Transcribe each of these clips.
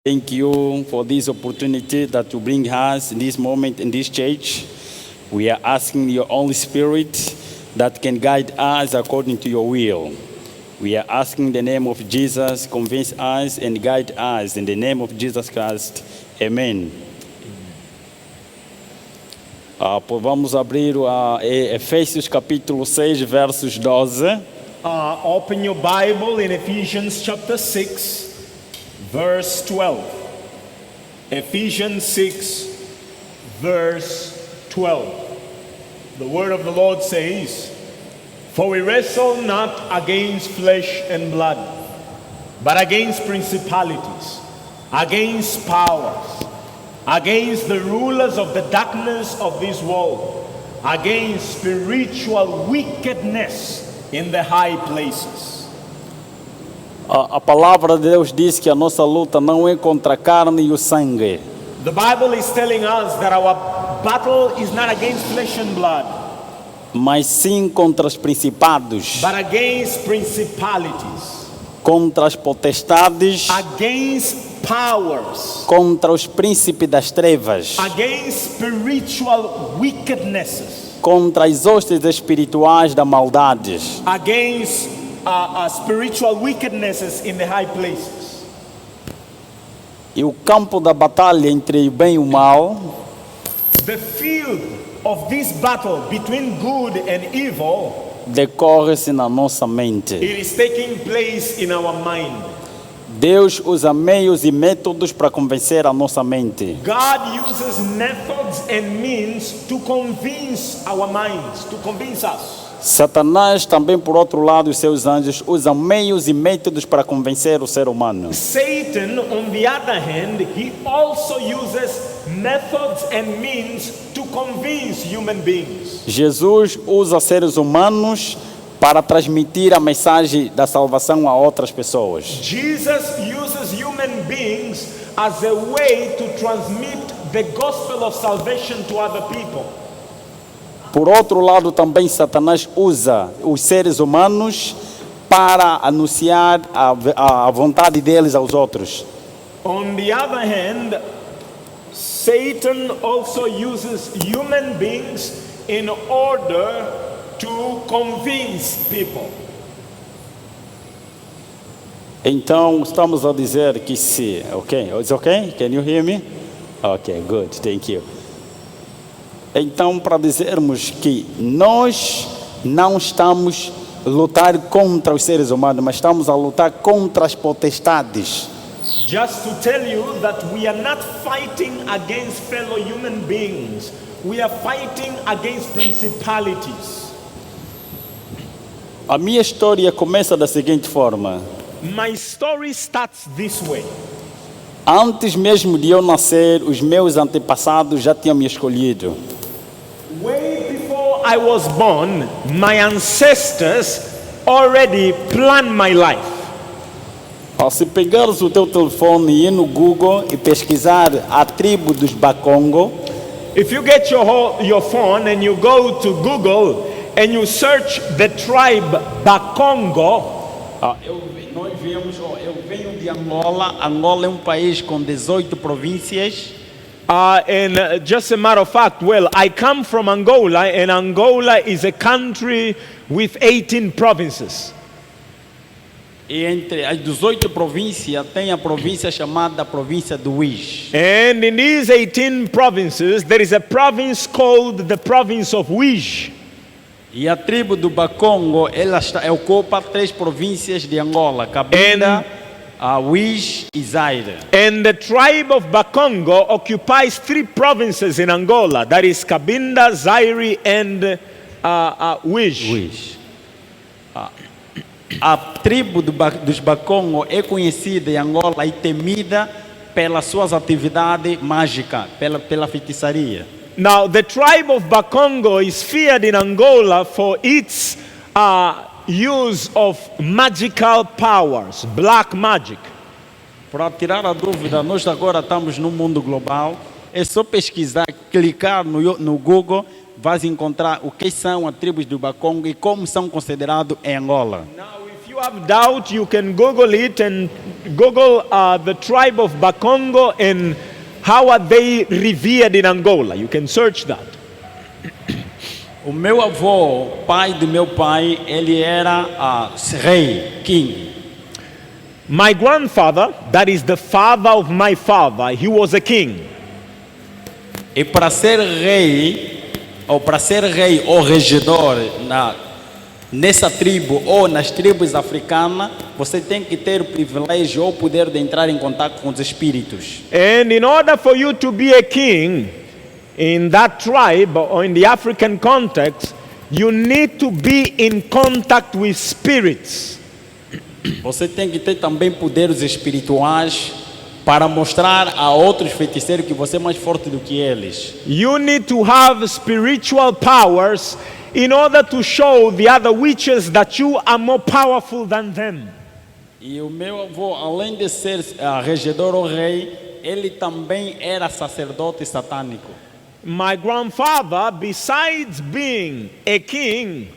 Thank you for this opportunity that you bring us in this moment in this church. We are asking your Holy Spirit that can guide us according to your will. We are asking the name of Jesus, convince us and guide us in the name of Jesus Christ. Amen. Vamos abrir a Efésios capítulo 6, versos 12. Open your Bible in Ephesians chapter 6, verse 12. Ephesians 6, verse 12. The word of the Lord says, "For we wrestle not against flesh and blood, but against principalities, against powers, against the rulers of the darkness of this world, against spiritual wickedness in the high places." A palavra de Deus diz que a nossa luta não é contra a carne e o sangue. The Bible is telling us that our battle is not against flesh and blood, Mas sim contra os principados, but against principalities, contra as potestades, against powers, contra os príncipes das trevas, against spiritual wickednesses, contra as hostes espirituais da maldade. against spiritual wickednesses in the high places. E o campo da batalha entre o bem e o mal The field of this battle between good and evil, decorre-se na nossa mente. it is taking place in our mind. Deus usa meios e métodos para convencer a nossa mente. God uses methods and means to convince our minds, to convince us. Satanás também, por outro lado, os seus anjos usam meios e métodos para convencer o ser humano. Satan, on the other hand, he also uses methods and means to convince human beings. Jesus usa seres humanos para transmitir a mensagem da salvação a outras pessoas. Jesus uses human beings as a way to transmit the gospel of salvation to other people. Por outro lado, também Satanás usa os seres humanos para anunciar a vontade deles aos outros. On the other hand, Satan also uses human beings in order to convince people. Então, estamos a dizer que se... Ok, it's okay? Can you hear me? Ok, good, thank you. Então, para dizermos que nós não estamos a lutar contra os seres humanos, mas estamos a lutar contra as potestades. Just to tell you that we are not fighting against fellow human beings. We are fighting against principalities. A minha história começa da seguinte forma. My story starts this way. Antes mesmo de eu nascer, os meus antepassados já tinham me escolhido. Way before I was born, my ancestors already planned my life. Se pegares o teu telefone e ir no Google e pesquisar a tribo dos Bakongo, If you get your phone and you go to Google and you search the tribe Bakongo, nós vemos, eu venho de Angola. Angola é um país com 18 províncias. and just a matter of fact, well, I come from Angola, and Angola is a country with 18 provinces. E entre as 18 províncias, tem a província chamada província do Uís. And in these 18 provinces, there is a province called the province of Uís. E a tribo do Bakongo, ela ocupa 3 províncias de Angola: Cabinda, Uís e Zaire. And the tribe of Bakongo occupies 3 provinces in Angola. That is Cabinda, Zaire, and Uís. Uís. A tribo dos Bakongo é conhecida em Angola e temida pelas suas atividades mágicas, pela feitiçaria. Now, the tribe of Bakongo is feared in Angola for its use of magical powers, black magic. Para tirar a dúvida, nós agora estamos no mundo global. É só pesquisar, clicar no Google, vais encontrar o que são as tribos do Bakongo e como são considerados em Angola. Now, if you have doubt, you can Google it and Google the tribe of Bakongo and how are they revered in Angola. You can search that. O meu avô, pai do meu pai, ele era rei, king. My grandfather, that is the father of my father, he was a king. E para ser rei ou regedor nessa tribo ou nas tribos africanas, você tem que ter o privilégio ou o poder de entrar em contato com os espíritos. And in order for you to be a king in that tribe or in the African context, you need to be in contact with spirits. Você tem que ter também poderes espirituais para mostrar a outros feiticeiros que você é mais forte do que eles. You need to have spiritual powers in order to show the other witches that you are more powerful than them. E o meu avô, além de ser regedor ou rei, ele também era sacerdote satânico. My grandfather, besides being a king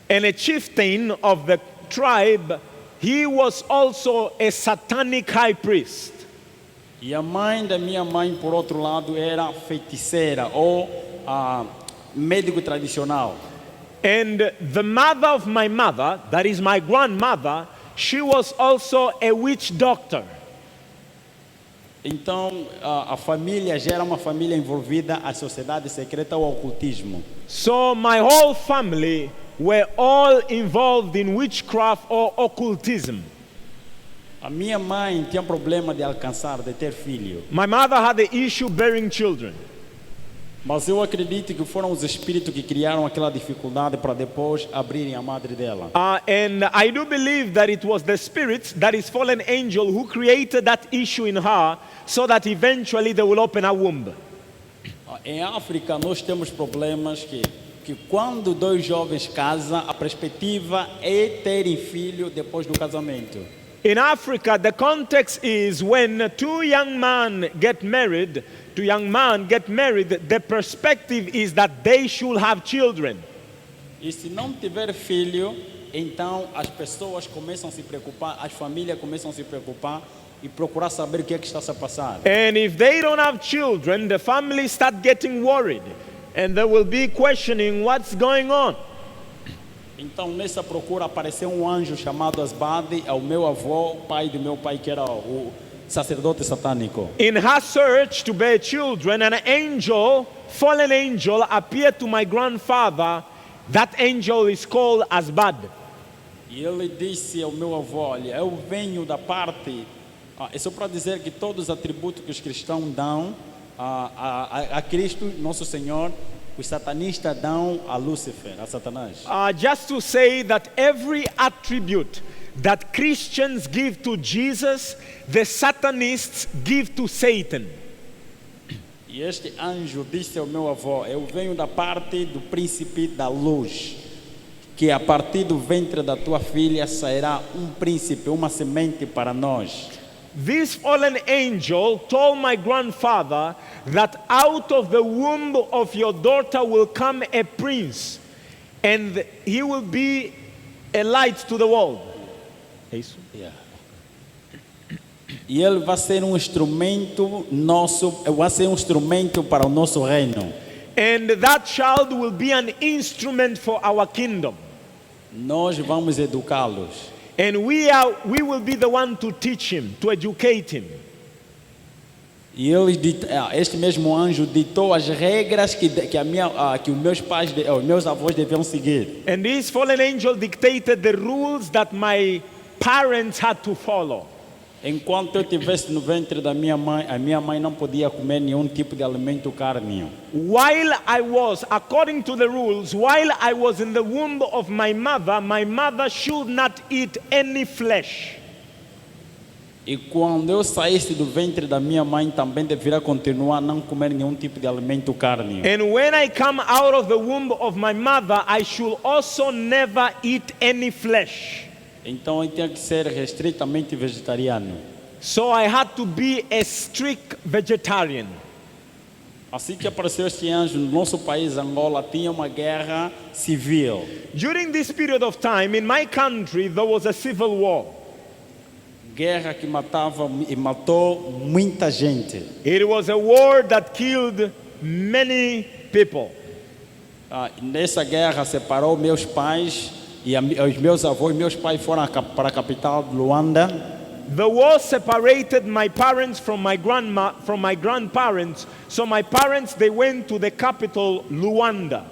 and a chieftain of the tribe, he was also a satanic high priest. E a mãe da minha mãe, por outro lado, era feiticeira ou médico tradicional. And the mother of my mother, that is my grandmother, she was also a witch doctor. Então, a família já era uma família envolvida à sociedade secreta ou ocultismo. So my whole family were all involved in witchcraft or occultism. A minha mãe tinha problema de alcançar, de ter filho. My mother had the issue bearing children. Mas eu acredito que foram os espíritos que criaram aquela dificuldade para depois abrirem a madre dela. And I do believe that it was the spirit, that is fallen angel, who created that issue in her so that eventually they will open her womb. Em África nós temos problemas que quando dois jovens casam, a perspectiva é terem filho depois do casamento. In Africa, the context is when two young men get married, the perspective is that they should have children. E se não tiver filho, então as pessoas começam a se preocupar, as famílias começam a se preocupar e procurar saber o que é que está a passar. And if they don't have children, the families start getting worried and they will be questioning what's going on. Então nessa procura apareceu um anjo chamado Asbade, ao meu avô, pai do meu pai, que era o sacerdote satânico. In her search to bear children, an angel, fallen angel, appeared to my grandfather. That angel is called Asbad. E ele disse ao meu avô, olha, eu venho da parte, é só para dizer que todos os atributos que os cristãos dão a Cristo, nosso Senhor, os satanistas dão a Lúcifer, a Satanás. Just to say that every attribute that Christians give to Jesus, the Satanists give to Satan. E este anjo disse ao meu avô, eu venho da parte do príncipe da luz, que a partir do ventre da tua filha sairá um príncipe, uma semente para nós. This fallen angel told my grandfather that out of the womb of your daughter will come a prince, and he will be a light to the world. É isso? Yeah. E ele vai ser um instrumento nosso, vai ser um instrumento para o nosso reino. And that child will be an instrument for our kingdom. Nós vamos educá-los. And we will be the one to teach him, to educate him. E este mesmo anjo ditou as regras que os meus pais, os meus avós deviam seguir. And this fallen angel dictated the rules that my parents had to follow. Enquanto eu estivesse no ventre da minha mãe, a minha mãe não podia comer nenhum tipo de alimento carne. According to the rules, while I was in the womb of my mother should not eat any flesh. E quando eu saísse do ventre da minha mãe, também deveria continuar a não comer nenhum tipo de alimento carne. And when I come out of the womb of my mother, I should also never eat any flesh. Então eu tinha que ser restritamente vegetariano. So I had to be a strict vegetarian. Assim que apareceu este anjo no nosso país, Angola, tinha uma guerra civil. During this period of time in my country there was a civil war. guerra que matava e matou muita gente. It was a war that killed many people. Nessa guerra separou meus pais e os meus avós. Meus pais foram para a capital de Luanda. The war separated my parents from my grandparents. So my parents, they went to the capital, Luanda.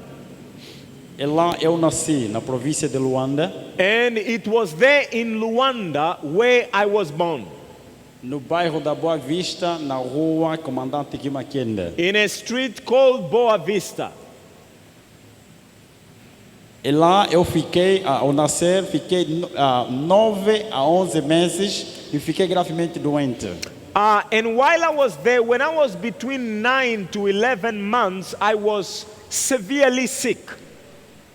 E lá eu nasci, na província de Luanda. And it was there in Luanda where I was born. No bairro da Boa Vista, na rua Comandante Kimakenda. In a street called Boa Vista. E lá eu fiquei, ao nascer, fiquei 9 a 11 meses e fiquei gravemente doente. And while I was there, when I was between 9 to 11 months, I was severely sick.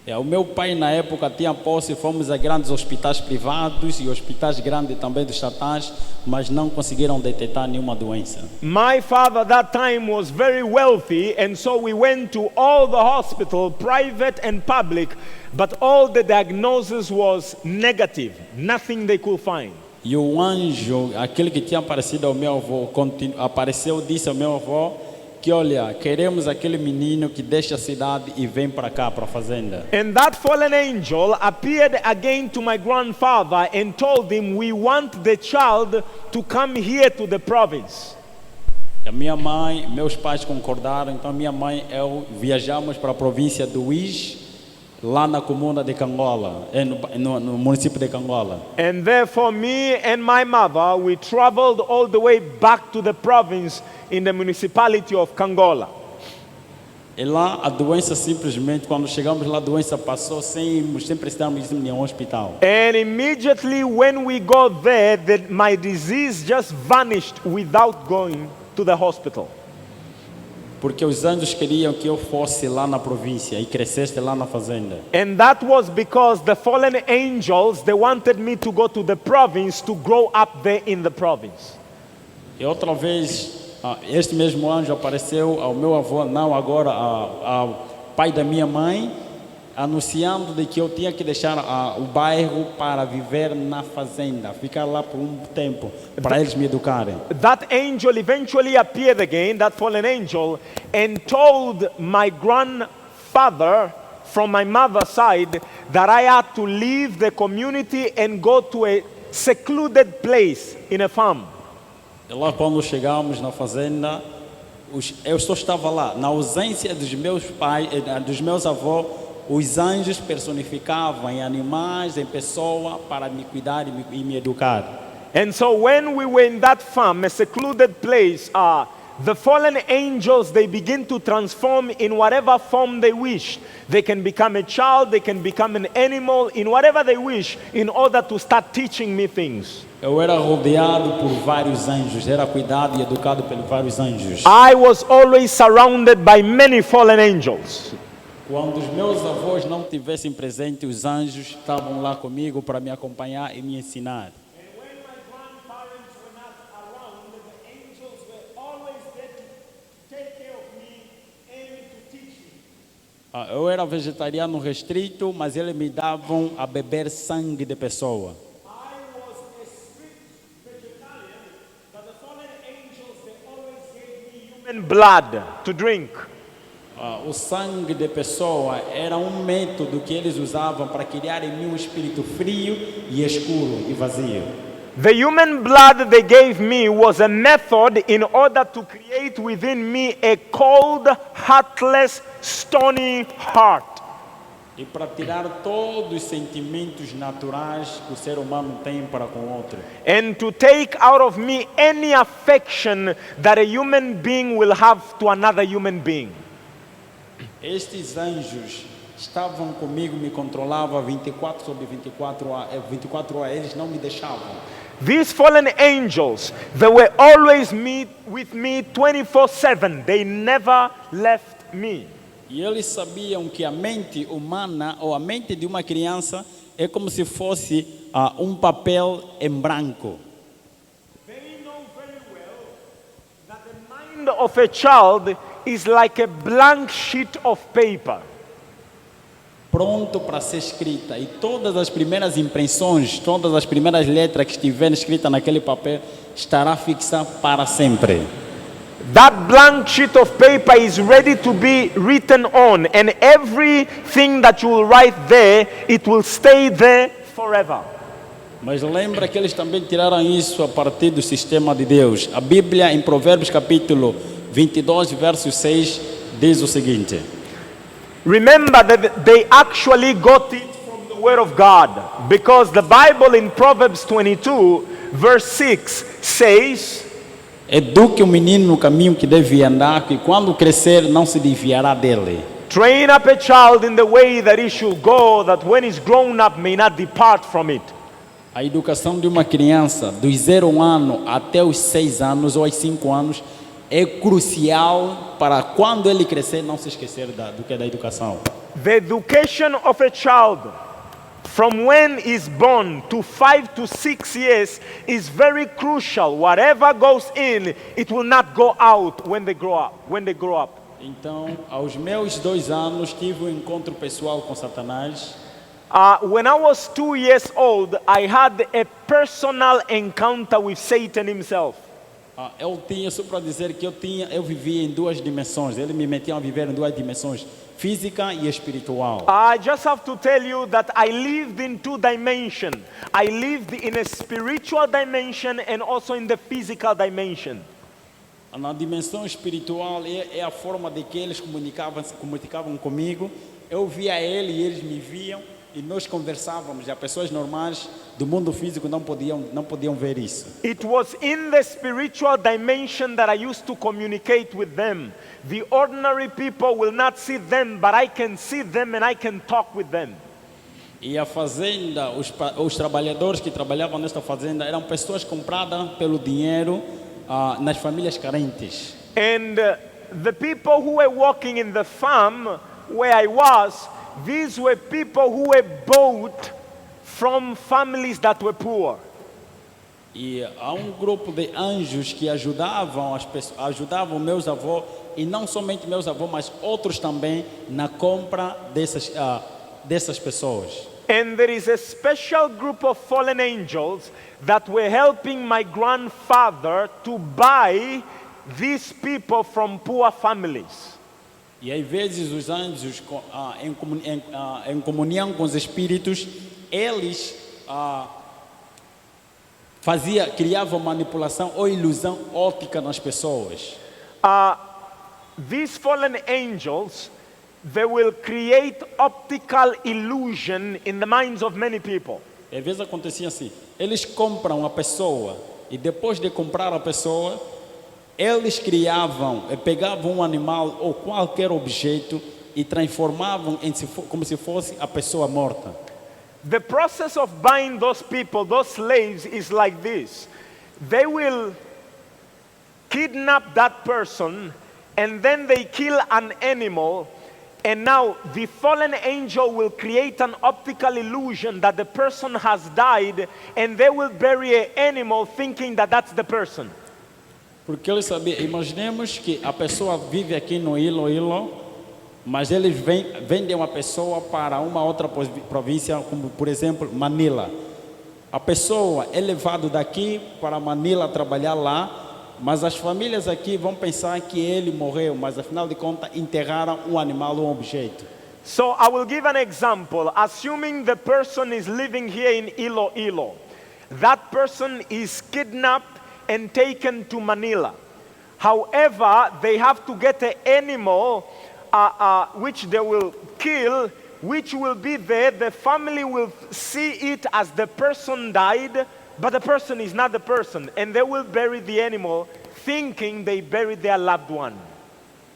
O meu pai na época tinha posse, fomos a grandes hospitais privados e hospitais grandes também dos estatais, mas não conseguiram detectar nenhuma doença. My father at that time was very wealthy, and so we went to all the hospital, private and public, but all the diagnosis was negative, nothing they could find. E o anjo, aquele que tinha aparecido ao meu avô, apareceu, disse ao meu avô que olha, queremos aquele menino que deixa a cidade e vem para cá, para a fazenda. And that fallen angel appeared again to my grandfather and told him, we want the child to come here to the province. A minha mãe, meus pais concordaram, então minha mãe e eu viajamos para a província do Uís, lá na comuna de Cangola, no município de Cangola. And therefore me and my mother, we traveled all the way back to the province in the municipality of Cangola. E lá a doença simplesmente, quando chegamos lá, a doença passou sem precisarmos ir em nenhum hospital. And immediately when we got there, my disease just vanished without going to the hospital. Porque os anjos queriam que eu fosse lá na província e crescesse lá na fazenda. And that was because the fallen angels, they wanted me to go to the province to grow up there in the province. E outra vez, este mesmo anjo apareceu ao meu avô, não agora ao pai da minha mãe, anunciando de que eu tinha que deixar o bairro para viver na fazenda, ficar lá por um tempo, para eles me educarem. That angel eventually appeared again, that fallen angel, and told my grandfather from my mother's side that I had to leave the community and go to a secluded place in a farm. E lá quando chegamos na fazenda, eu só estava lá, na ausência dos meus pais, dos meus avós. Os anjos personificavam em animais, em pessoa, para me cuidar e me educar. And so when we were in that farm, a secluded place, the fallen angels, they begin to transform in whatever form they wish. They can become a child, they can become an animal, in whatever they wish, in order to start teaching me things. Eu era rodeado por vários anjos, era cuidado e educado por vários anjos. I was always surrounded by many fallen angels. Quando os meus avós não tivessem presente, os anjos estavam lá comigo para me acompanhar e me ensinar. Eu era vegetariano restrito, mas eles me davam a beber sangue de pessoa. Human blood to drink. O sangue de pessoa era um método que eles usavam para criar em mim um espírito frio e escuro e vazio. The human blood they gave me was a method in order to create within me a cold, heartless, stony heart. E para tirar todos os sentimentos naturais que o ser humano tem para com o outro. And to take out of me any affection that a human being will have to another human being. Estes anjos estavam comigo, me controlavam 24 sobre 24 horas, eles não me deixavam. These fallen angels, they were always with me 24/7. They never left me. E eles sabiam que a mente humana ou a mente de uma criança é como se fosse um papel em branco. They know very well that the mind of a child is like a blank sheet of paper. pronto para ser escrita. E todas as primeiras impressões, todas as primeiras letras que estiverem escritas naquele papel, estará fixa para sempre. That blank sheet of paper is ready to be written on, and everything that you will write there, it will stay there forever. Mas lembra que eles também tiraram isso a partir do sistema de Deus. A Bíblia, em Provérbios capítulo 22, verso 6, diz o seguinte. Remember that they actually got it from the Word of God, because the Bible in Proverbs 22, verse 6 says, Eduque o menino no caminho que deve andar, que quando crescer não se desviará dele. train up a child in the way that he should go, that when he's grown up may not depart from it. A educação de uma criança dos 0 ano até os 6 anos ou aos 5 anos é crucial para quando ele crescer não se esquecer do que é da educação. The education of a child from when he's born to 5 to 6 years is very crucial. Whatever goes in, it will not go out when they grow up. Então, aos meus 2 anos, tive um encontro pessoal com Satanás. When I was 2 years old, I had a personal encounter with Satan himself. Eu tinha, só para dizer que eu vivia em 2 dimensões. Ele me metia a viver em 2 dimensões, física e espiritual. I just have to tell you that I lived in 2 dimensions. I lived in a spiritual dimension and also in the physical dimension. Na dimensão espiritual é a forma de que eles comunicavam comigo. Eu via ele e eles me viam e nós conversávamos. E as pessoas normais do mundo físico não podiam ver isso. It was in the spiritual dimension that I used to communicate with them. The ordinary people will not see them, but I can see them and I can talk with them. E a fazenda, os trabalhadores que trabalhavam nesta fazenda eram pessoas compradas pelo dinheiro nas famílias carentes. And the people who were working in the farm where I was, these were people who were bought from families that were poor. E há um grupo de anjos que ajudavam meus avós, e não somente meus avós, mas outros também na compra dessas pessoas. And there is a special group of fallen angels that were helping my grandfather to buy these people from poor families. E às vezes os anjos, em comunhão com os espíritos, eles criavam manipulação ou ilusão óptica nas pessoas. These fallen angels, they will create optical illusion in the minds of many people. Às vezes acontecia assim, eles compram a pessoa e depois de comprar a pessoa, eles pegavam um animal ou qualquer objeto e transformavam como se fosse a pessoa morta. The process of buying those people, those slaves, is like this. They will kidnap that person and then they kill an animal. And now the fallen angel will create an optical illusion that the person has died, and they will bury an animal thinking that that's the person. Porque eles sabiam, imaginemos que a pessoa vive aqui no Iloilo, mas eles vendem uma pessoa para uma outra província, como por exemplo Manila. A pessoa é levada daqui para Manila trabalhar lá, mas as famílias aqui vão pensar que ele morreu, mas afinal de contas enterraram um animal ou um objeto. So I will give an example. Assuming the person is living here in Iloilo, that person is kidnapped and taken to Manila. However, they have to get an animal which they will kill, which will be there. The family will see it as the person died, but the person is not the person, and they will bury the animal thinking they buried their loved one.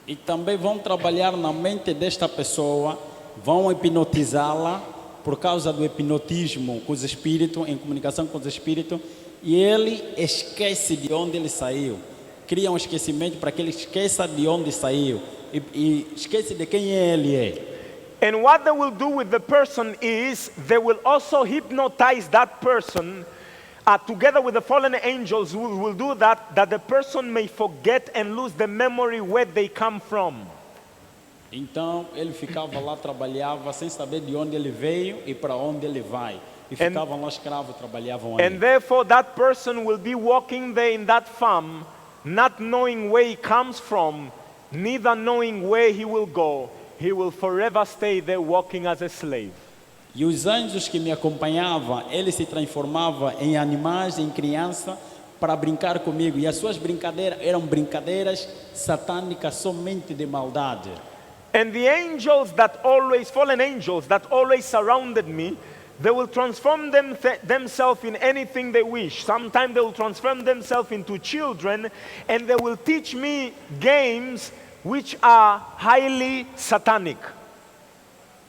E também vão trabalhar na mente desta pessoa, vão hipnotizá-la por causa do hipnotismo com os espíritos, em comunicação com os espíritos, e ele esquece de onde ele saiu. Cria um esquecimento para que ele esqueça de onde saiu e esquece de quem ele é. And what they will do with the person is they will also hypnotize that person. Together with the fallen angels will do that the person may forget and lose the memory where they come from. Então ele ficava lá, trabalhava sem saber de onde ele veio e para onde ele vai. E ficavam lá escravos, trabalhavam ali. And therefore that person will be walking there in that farm, not knowing where he comes from, neither knowing where he will go. He will forever stay there walking as a slave. E os anjos que me acompanhavam, eles se transformavam em animais, em criança, para brincar comigo. E as suas brincadeiras eram brincadeiras satânicas, somente de maldade. And the angels that always, fallen angels that always surrounded me, they will transform themselves in anything they wish. Sometimes they will transform themselves into children, and they will teach me games which are highly satanic.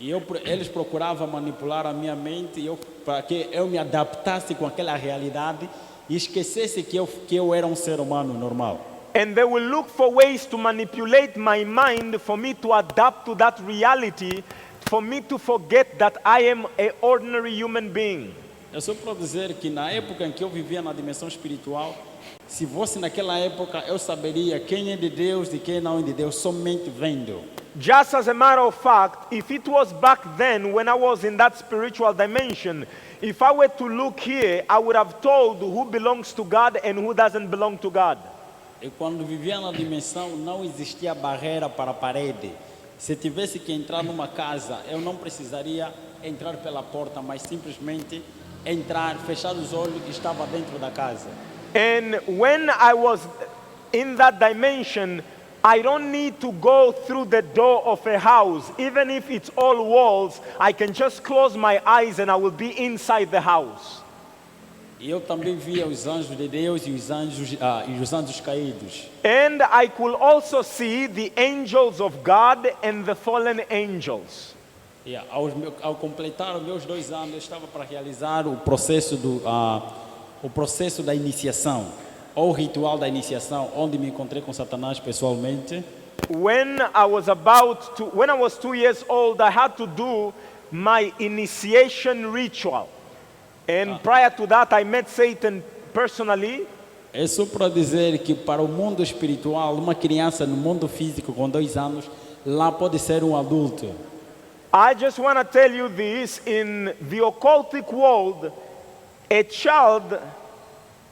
E eles procuravam manipular a minha mente para que eu me adaptasse com aquela realidade e esquecesse que eu era um ser humano normal. And they will look for ways to manipulate my mind for me to adapt to that reality, for me to forget that I am an ordinary human being. É só para dizer que na época em que eu vivia na dimensão espiritual, se fosse naquela época, eu saberia quem é de Deus e quem não é de Deus, somente vendo. Just as a matter of fact, if it was back then when I was in that spiritual dimension, if I were to look here, I would have told who belongs to God and who doesn't belong to God. E quando vivia na dimensão, não existia barreira para a parede. Se tivesse que entrar numa casa, eu não precisaria entrar pela porta, mas simplesmente entrar, fechar os olhos e estava dentro da casa. And when I was in that dimension, I don't need to go through the door of a house. Even if it's all walls, I can just close my eyes and I will be inside the house. E eu também via os anjos de Deus e os anjos caídos. And I could also see the angels of God and the fallen angels. E ao completar os meus 2 anos, eu estava para realizar o processo da iniciação, ou o ritual da iniciação, onde me encontrei com Satanás pessoalmente. When I was 2 years old, I had to do my initiation ritual. And prior to that, I met Satan personally. É só para dizer que para o mundo espiritual, uma criança no mundo físico com 2 anos, lá pode ser um adulto. I just want to tell you this, in the occultic world, a child,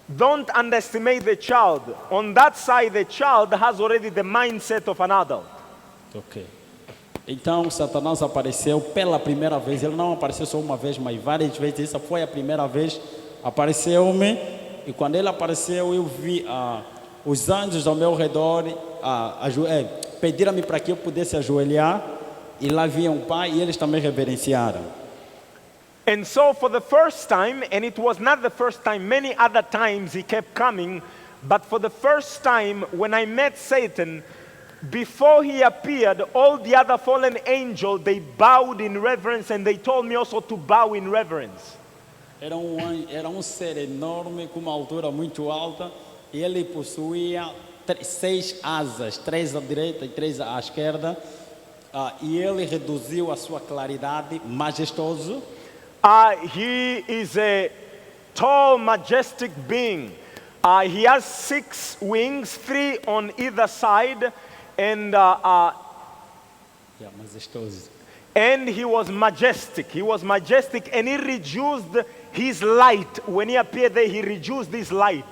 don't underestimate the child. On that side, the child has already the mindset of an adult. Ok. Então, Satanás apareceu pela primeira vez. Ele não apareceu só uma vez, mas várias vezes. Essa foi a primeira vez. Apareceu-me. E quando ele apareceu, eu vi os anjos ao meu redor pediram-me para que eu pudesse ajoelhar. E lá vinha o Pai e eles também reverenciaram. And so for the first time, and it was not the first time, many other times he kept coming, but for the first time when I met Satan, before he appeared, all the other fallen angels, they bowed in reverence, and they told me also to bow in reverence. Era um ser enorme, com uma altura muito alta, e ele possuía 6 asas, 3 à direita e 3 à esquerda, e ele reduziu a sua claridade, majestoso. He is a tall, majestic being. He has 6 wings, 3 on either side, and Majestoso. and he was majestic. He was majestic, and he reduced his light. When he appeared there, he reduced his light.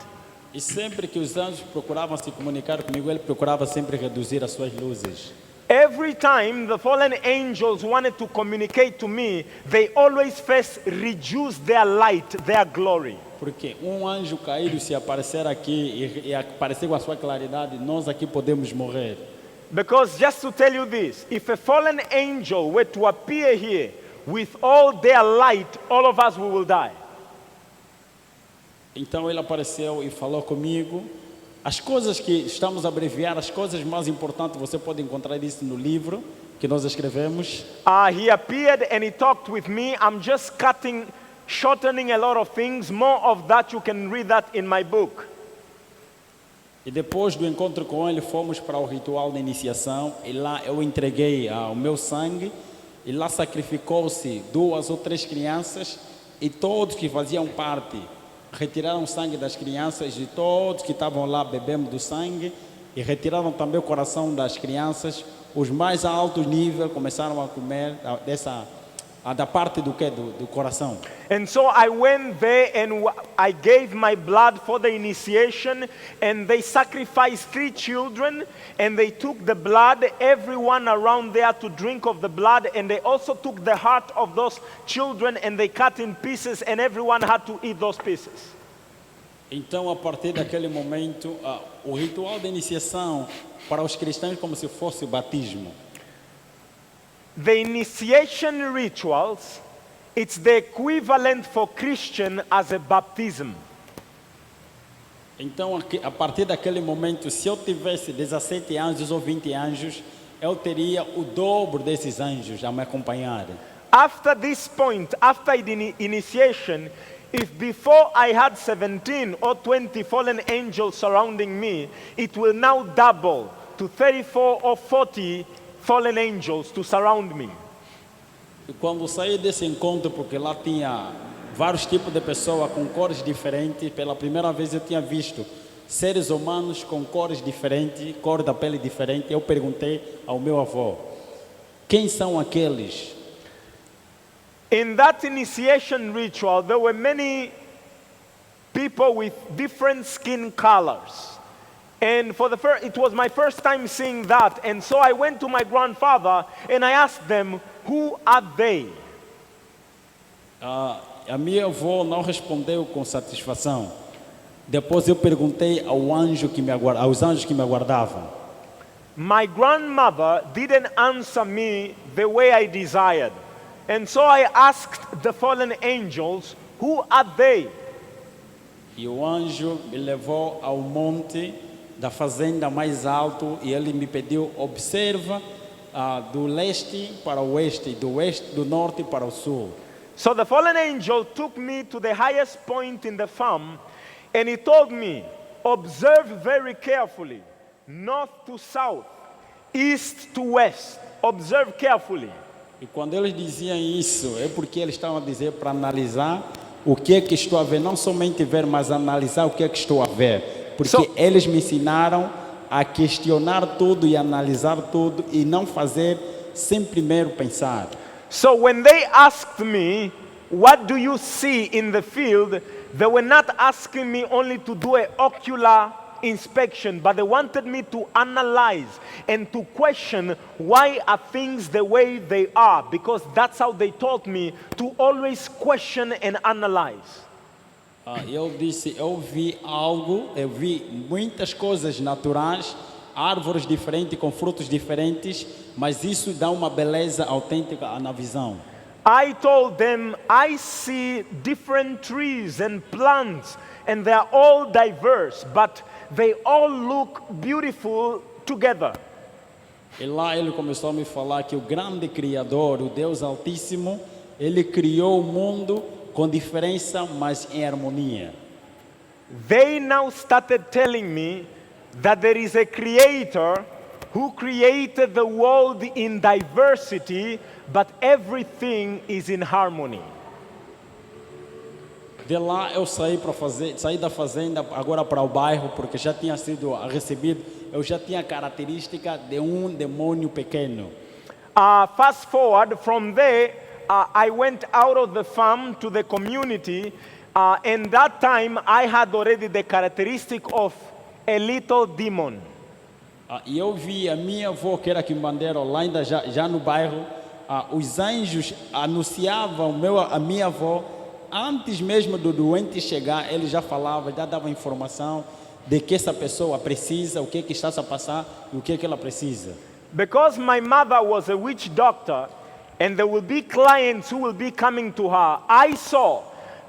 E sempre que os anjos procuravam se comunicar comigo, ele procurava sempre reduzir as suas luzes. Every time the fallen angels wanted to communicate to me, they always first reduce their light, their glory. Porque um anjo caído, se aparecer aqui e aparecer com a sua claridade, nós aqui podemos morrer. Because just to tell you this, if a fallen angel were to appear here with all their light, all of us we will die. Então ele apareceu e falou comigo. As coisas que estamos a abreviar, as coisas mais importantes, você pode encontrar isso no livro que nós escrevemos. He appeared and he talked with me. I'm just shortening a lot of things. More of that, you can read that in my book. E depois do encontro com ele, fomos para o ritual de iniciação. E lá eu entreguei o meu sangue. E lá sacrificou-se 2 ou 3 crianças. E todos que faziam parte retiraram o sangue das crianças. E todos que estavam lá bebendo do sangue. e retiraram também o coração das crianças. Os mais altos níveis começaram a comer da parte do coração. And so I went there and I gave my blood for the initiation, and they sacrificed 3 children, and they took the blood, everyone around there to drink of the blood, and they also took the heart of those children and they cut in pieces, and everyone had to eat those pieces. Então, a partir daquele momento, o ritual de iniciação para os cristãos como se fosse o batismo. The initiation rituals, it's the equivalent for Christian as a baptism. Então, a partir daquele momento, se eu tivesse 17 anjos ou 20 anjos, eu teria o dobro desses anjos a me acompanhar. After this point, after the initiation, if before I had 17 or 20 fallen angels surrounding me, it will now double to 34 or 40 fallen angels to surround me. E quando saí desse encontro, porque lá tinha vários tipos de pessoas com cores diferentes, pela primeira vez eu tinha visto seres humanos com cores diferentes, cor da pele diferente. Eu perguntei ao meu avô, quem são aqueles? In that initiation ritual, there were many people with different skin colors. And it was my first time seeing that. And so I went to my grandfather and I asked them, who are they? A minha avó não respondeu com satisfação. Depois eu perguntei aos anjos que me aguardavam. My grandmother didn't answer me the way I desired. And so I asked the fallen angels, who are they? E o anjo me levou ao monte da fazenda mais alto e ele me pediu, observa do leste para o oeste, do norte para o sul. So the fallen angel took me to the highest point in the farm and he told me, observe very carefully, north to south, east to west, observe carefully. E quando eles diziam isso, é porque eles estavam a dizer para analisar o que é que estou a ver, não somente ver, mas analisar o que é que estou a ver. Porque eles me ensinaram a questionar tudo e analisar tudo e não fazer sem primeiro pensar. So when they asked me, what do you see in the field? They were not asking me only to do an ocular inspection, but they wanted me to analyze and to question why are things the way they are, because that's how they taught me to always question and analyze. Eu disse, eu vi muitas coisas naturais, árvores diferentes com frutos diferentes, mas isso dá uma beleza autêntica na visão. I told them, I see different trees and plants, and they are all diverse, but they all look beautiful together. E lá ele começou a me falar que o grande Criador, o Deus Altíssimo, ele criou o mundo com diferença, mas em harmonia. They now started telling me that there is a creator who created the world in diversity, but everything is in harmony. De lá eu saí da fazenda agora para o bairro, porque já tinha sido recebido, eu já tinha a característica de demônio pequeno. Fast forward from there, I went out of the farm to the community, and that time I had already the characteristic of a little demon. E eu vi a minha avó, que era quimbandeira, lá ainda já no bairro, os anjos anunciavam a minha avó, antes mesmo do doente chegar, ele já falava, já dava informação de que essa pessoa precisa, o que está a passar e o que ela precisa. Because my mother was a witch doctor, and there will be clients who will be coming to her, I saw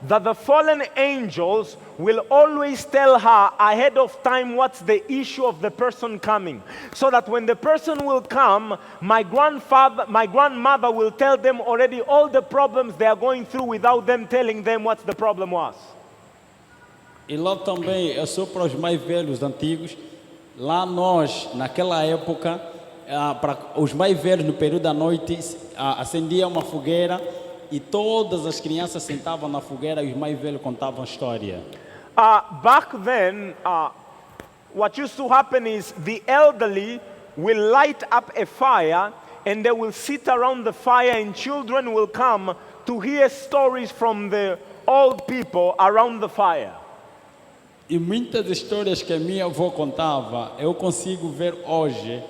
that the fallen angels will always tell her ahead of time what's the issue of the person coming, so that when the person will come, my grandmother will tell them already all the problems they are going through without them telling them what the problem was. E lá também, eu sou para os mais velhos, antigos, lá nós, naquela época, para os mais velhos no período da noite, acendia uma fogueira e todas as crianças sentavam na fogueira e os mais velhos contavam a história. Back then, what used to happen is the elderly will light up a fire and they will sit around the fire and children will come to hear stories from the old people around the fire. E muitas histórias que a minha avó contava, eu consigo ver hoje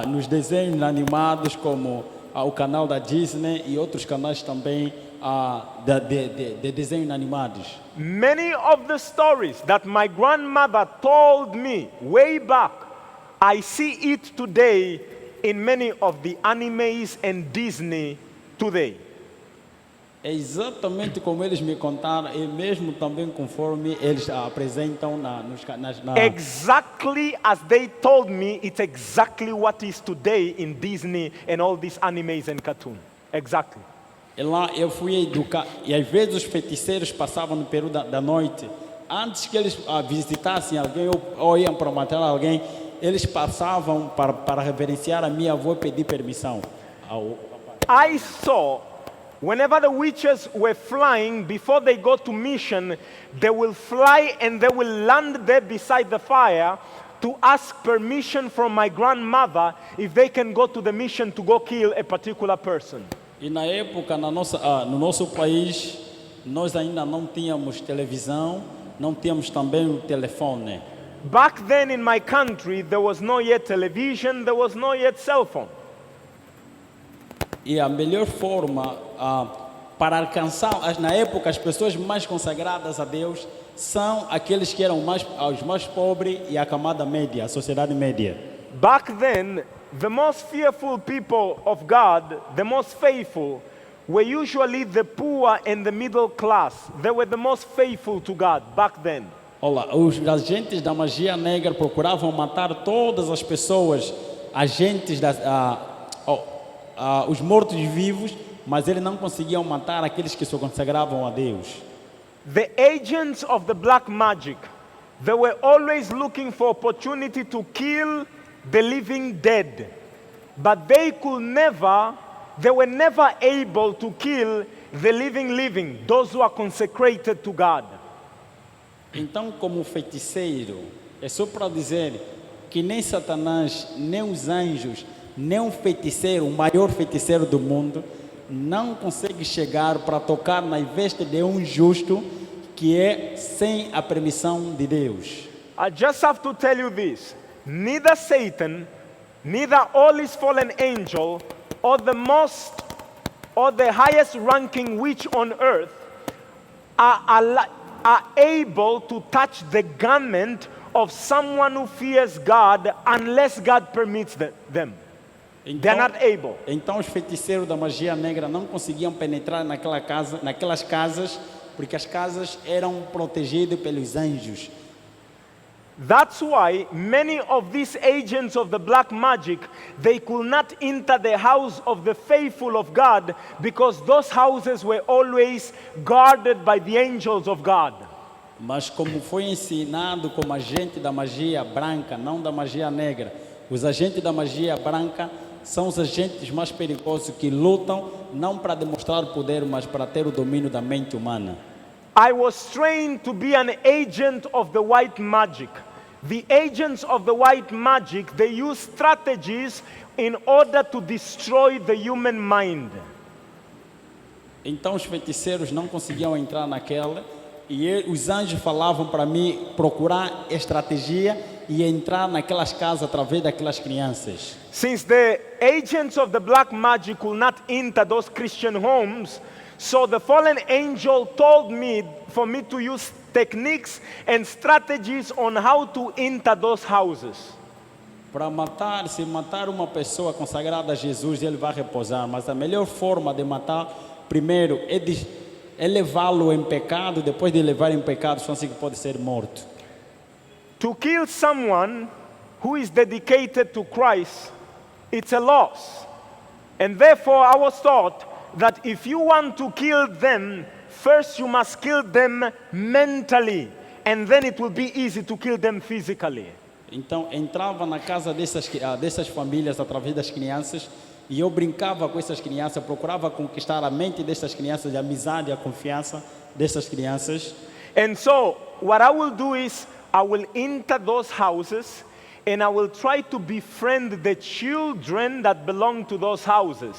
nos desenhos animados, como o canal da Disney e outros canais também de desenhos animados. Many of the stories that my grandmother told me way back, I see it today in many of the animes and Disney today. É exatamente como eles me contaram, e mesmo também conforme eles apresentam nos canais. Exactly as they told me, it's exactly what is today in Disney and all these animes and cartoons. Exactly. E lá eu fui educar, e às vezes os feiticeiros passavam no período da noite, antes que eles visitassem alguém ou iam para matar alguém, eles passavam para reverenciar a minha avó e pedir permissão ao papai. I saw whenever the witches were flying, before they go to mission, they will fly and they will land there beside the fire to ask permission from my grandmother if they can go to the mission to go kill a particular person. E na época, no nosso país, nós ainda não tínhamos televisão, não tínhamos também o telefone. Back then in my country, there was no yet television, there was no yet cell phone. E a melhor forma para alcançar, na época, as pessoas mais consagradas a Deus são aqueles que eram os mais pobres e a camada média, a sociedade média. Back then, the most fearful people of God, the most faithful, were usually the poor and the middle class. They were the most faithful to God back then. Olha, os agentes da magia negra procuravam matar todas as pessoas, os mortos-vivos, mas eles não conseguiam matar aqueles que se consagravam a Deus. The agents of the black magic, they were always looking for opportunity to kill the living dead, but they were never able to kill the living, those who are consecrated to God. Então, como feiticeiro, é só para dizer que nem Satanás, nem os anjos, nem um feiticeiro, o maior feiticeiro do mundo, não consegue chegar para tocar na veste de um justo que é sem a permissão de Deus. I just have to tell you this. Neither Satan, neither all his fallen angel, or the highest ranking witch on earth are able to touch the garment of someone who fears God unless God permits them. They're not able. Então os feiticeiros da magia negra não conseguiam penetrar naquelas casas, porque as casas eram protegidas pelos anjos. That's why many of these agents of the black magic, they could not enter the house of the faithful of God, because those houses were always guarded by the angels of God. Mas como foi ensinado como agente da magia branca, não da magia negra, os agentes da magia branca são os agentes mais perigosos que lutam não para demonstrar poder, mas para ter o domínio da mente humana. I was trained to be an agent of the white magic. The agents of the white magic, they use strategies in order to destroy the human mind. Então os feiticeiros não conseguiam entrar naquela, e os anjos falavam para mim procurar estratégia e entrar naquelas casas através daquelas crianças. Since the agents of the black magic could not enter those Christian homes, so the fallen angel told me for me to use techniques and strategies on how to enter those houses. Para se matar uma pessoa consagrada a Jesus, ele vai repousar, mas a melhor forma de matar, primeiro, é levá-lo em pecado, depois de levar em pecado, só assim que pode ser morto. To kill someone who is dedicated to Christ, it's a loss. And therefore I was taught that if you want to kill them, first you must kill them mentally, and then it will be easy to kill them physically. Então entrava na casa dessas famílias através das crianças, e eu brincava com essas crianças, procurava conquistar a mente dessas crianças, a amizade, a confiança dessas crianças. And so what I will do is I will enter those houses and I will try to befriend the children that belong to those houses.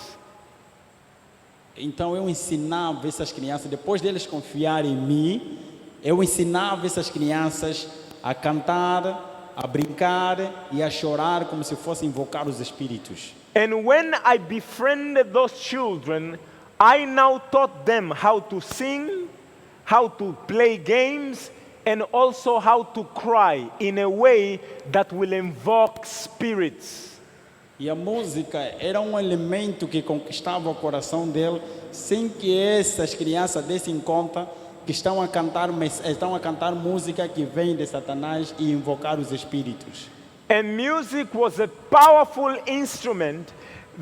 Então eu ensinava essas crianças, depois deles confiarem em mim, eu ensinava essas crianças a cantar, a brincar e a chorar como se fossem invocar os espíritos. And when I befriended those children, I now taught them how to sing, how to play games, and also how to cry in a way that will invoke spirits. E a música era um elemento que conquistava o coração dele, sem que essas crianças dessem conta que estão a cantar música que vem de Satanás e invocar os espíritos. And music was a powerful instrument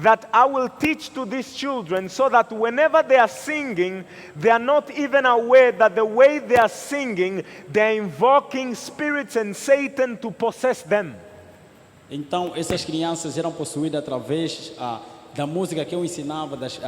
that I will teach to these children so that whenever they are singing, they are not even aware that the way they are singing, they are invoking spirits and Satan to possess them. Então, essas crianças eram possuídas através da música que eu ensinava, das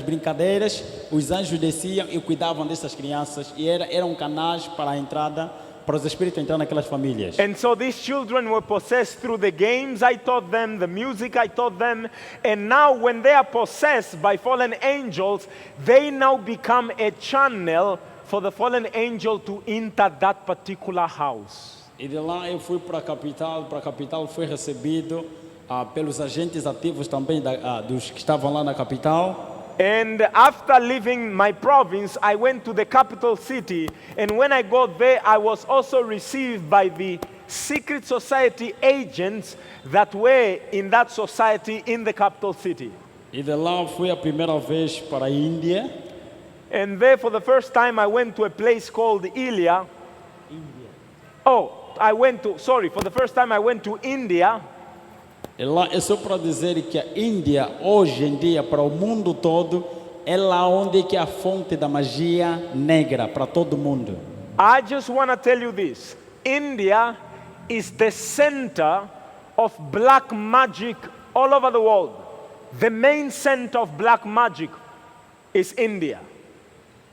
brincadeiras. Os anjos desciam e cuidavam dessas crianças e eram canais para a entrada, para os espíritos entrar naquelas famílias. And so these children were possessed through the games I taught them, the music I taught them, and now when they are possessed by fallen angels, they now become a channel for the fallen angel to enter that particular house. E de lá eu fui para a capital fui recebido pelos agentes ativos também dos que estavam lá na capital. And after leaving my province, I went to the capital city, and when I got there, I was also received by the secret society agents that were in that society in the capital city. E de lá fui a primeira vez para a Índia. And there, for the first time, I went to a place called Ilya. For the first time I went to India. E lá é só para dizer que a Índia, hoje em dia, para o mundo todo, é lá onde que é a fonte da magia negra para todo mundo. I just want to tell you this. India is the center of black magic all over the world. The main center of black magic is India.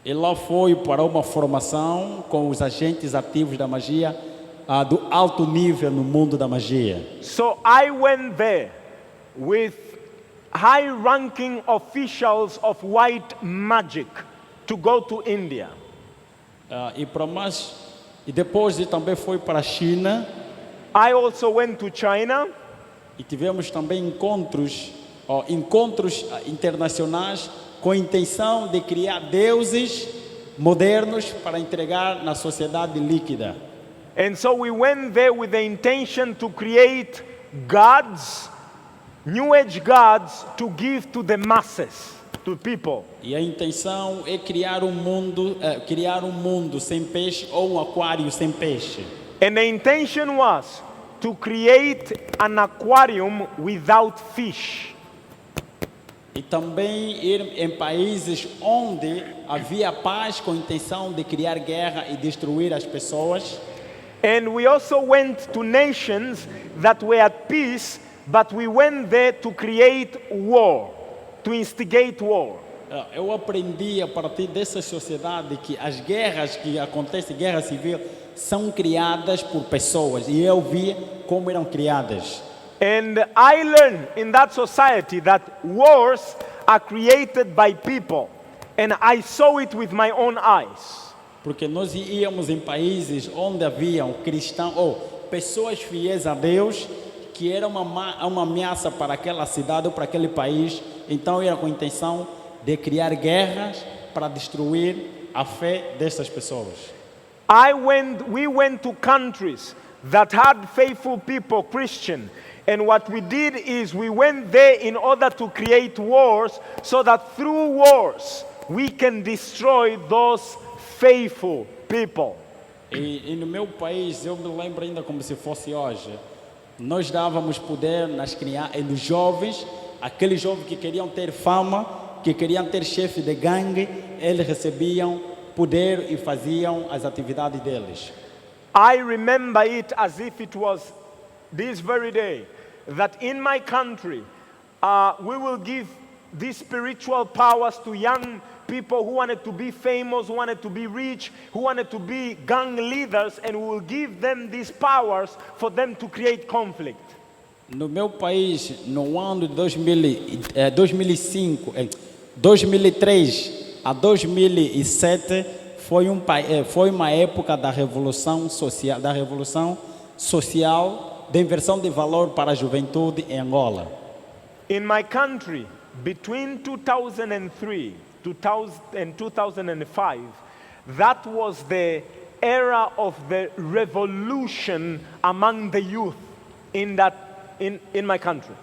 E lá foi para uma formação com os agentes ativos da magia do alto nível no mundo da magia. So I went there with high-ranking officials of white magic to go to India. E depois também foi para a China. I also went to China. E tivemos também encontros internacionais com a intenção de criar deuses modernos para entregar na sociedade líquida. And so we went there with the intention to create gods, New Age gods, to give to the masses, to people. E a intenção é criar um mundo sem peixe ou um aquário sem peixe. And the intention was to create an aquarium without fish. E também ir em países onde havia paz com a intenção de criar guerra e destruir as pessoas. And we also went to nations that were at peace, but we went there to create war, to instigate war. Eu aprendi a partir dessa sociedade que as guerras que acontecem, guerra civil, são criadas por pessoas. E eu vi como eram criadas. And I learned in that society that wars are created by people. And I saw it with my own eyes. Porque nós íamos em países onde haviam cristãos ou pessoas fiéis a Deus, que era uma ameaça para aquela cidade ou para aquele país. Então era com a intenção de criar guerras para destruir a fé dessas pessoas. We went to countries that had faithful people, Christian. And what we did is we went there in order to create wars so that through wars we can destroy those faithful people. E no meu país, eu me lembro ainda como se fosse hoje, nós dávamos poder nos jovens, aqueles jovens que queriam ter fama, que queriam ter chefe de gangue, eles recebiam poder e faziam as atividades deles. I remember it as if it was this very day, that in my country, we will give these spiritual powers to young people who wanted to be famous, who wanted to be rich, who wanted to be gang leaders, and we will give them these powers for them to create conflict. No meu país, no ano de 2005, 2003 a 2007, foi uma época da revolução social, da inversão de valor para a juventude em Angola. In my country, between 2003 and 2005, that was the era of the revolution among the youth in my country.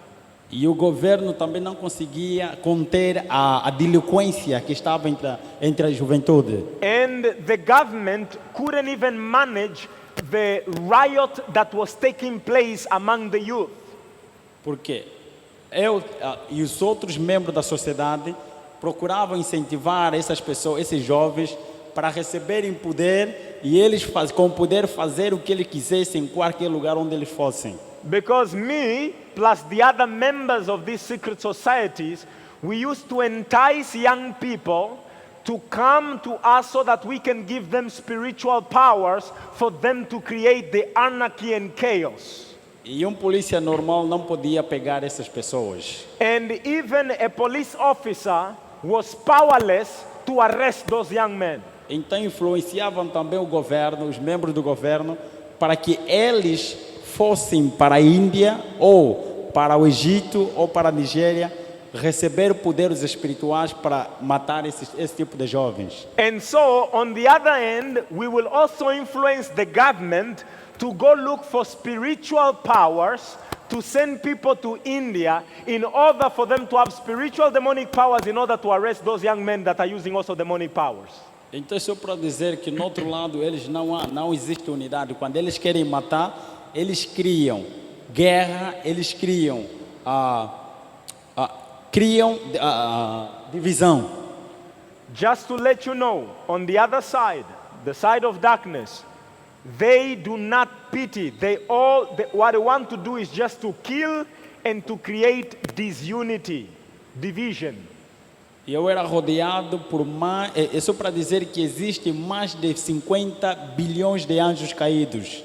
E o governo também não conseguia conter a delinquência que estava entre a juventude. And the government couldn't even manage the riot that was taking place among the youth. Porque e os outros membros da sociedade procuravam incentivar essas pessoas, esses jovens, para receberem poder e eles com poder fazer o que eles quisessem em qualquer lugar onde eles fossem. Because me, plus the other members of these secret societies, we used to entice young people to come to us so that we can give them spiritual powers for them to create the anarchy and chaos. E polícia normal não podia pegar essas pessoas. And even a police officer was powerless to arrest those young men. Então influenciavam também o governo, os membros do governo, para que eles fossem para a Índia ou para o Egito ou para a Nigéria receber poderes espirituais para matar esse tipo de jovens. And so, on the other end, we will also influence the government to go look for spiritual powers to send people to India in order for them to have spiritual demonic powers in order to arrest those young men that are using also demonic powers. Então, só para dizer que no outro lado eles não existe unidade. Quando eles querem matar, eles criam guerra, eles criam divisão. Just to let you know, on the other side, the side of darkness, they do not pity. What they want to do is just to kill and to create disunity, division. Eu era rodeado por mais, é só para dizer que existe mais de 50 bilhões de anjos caídos.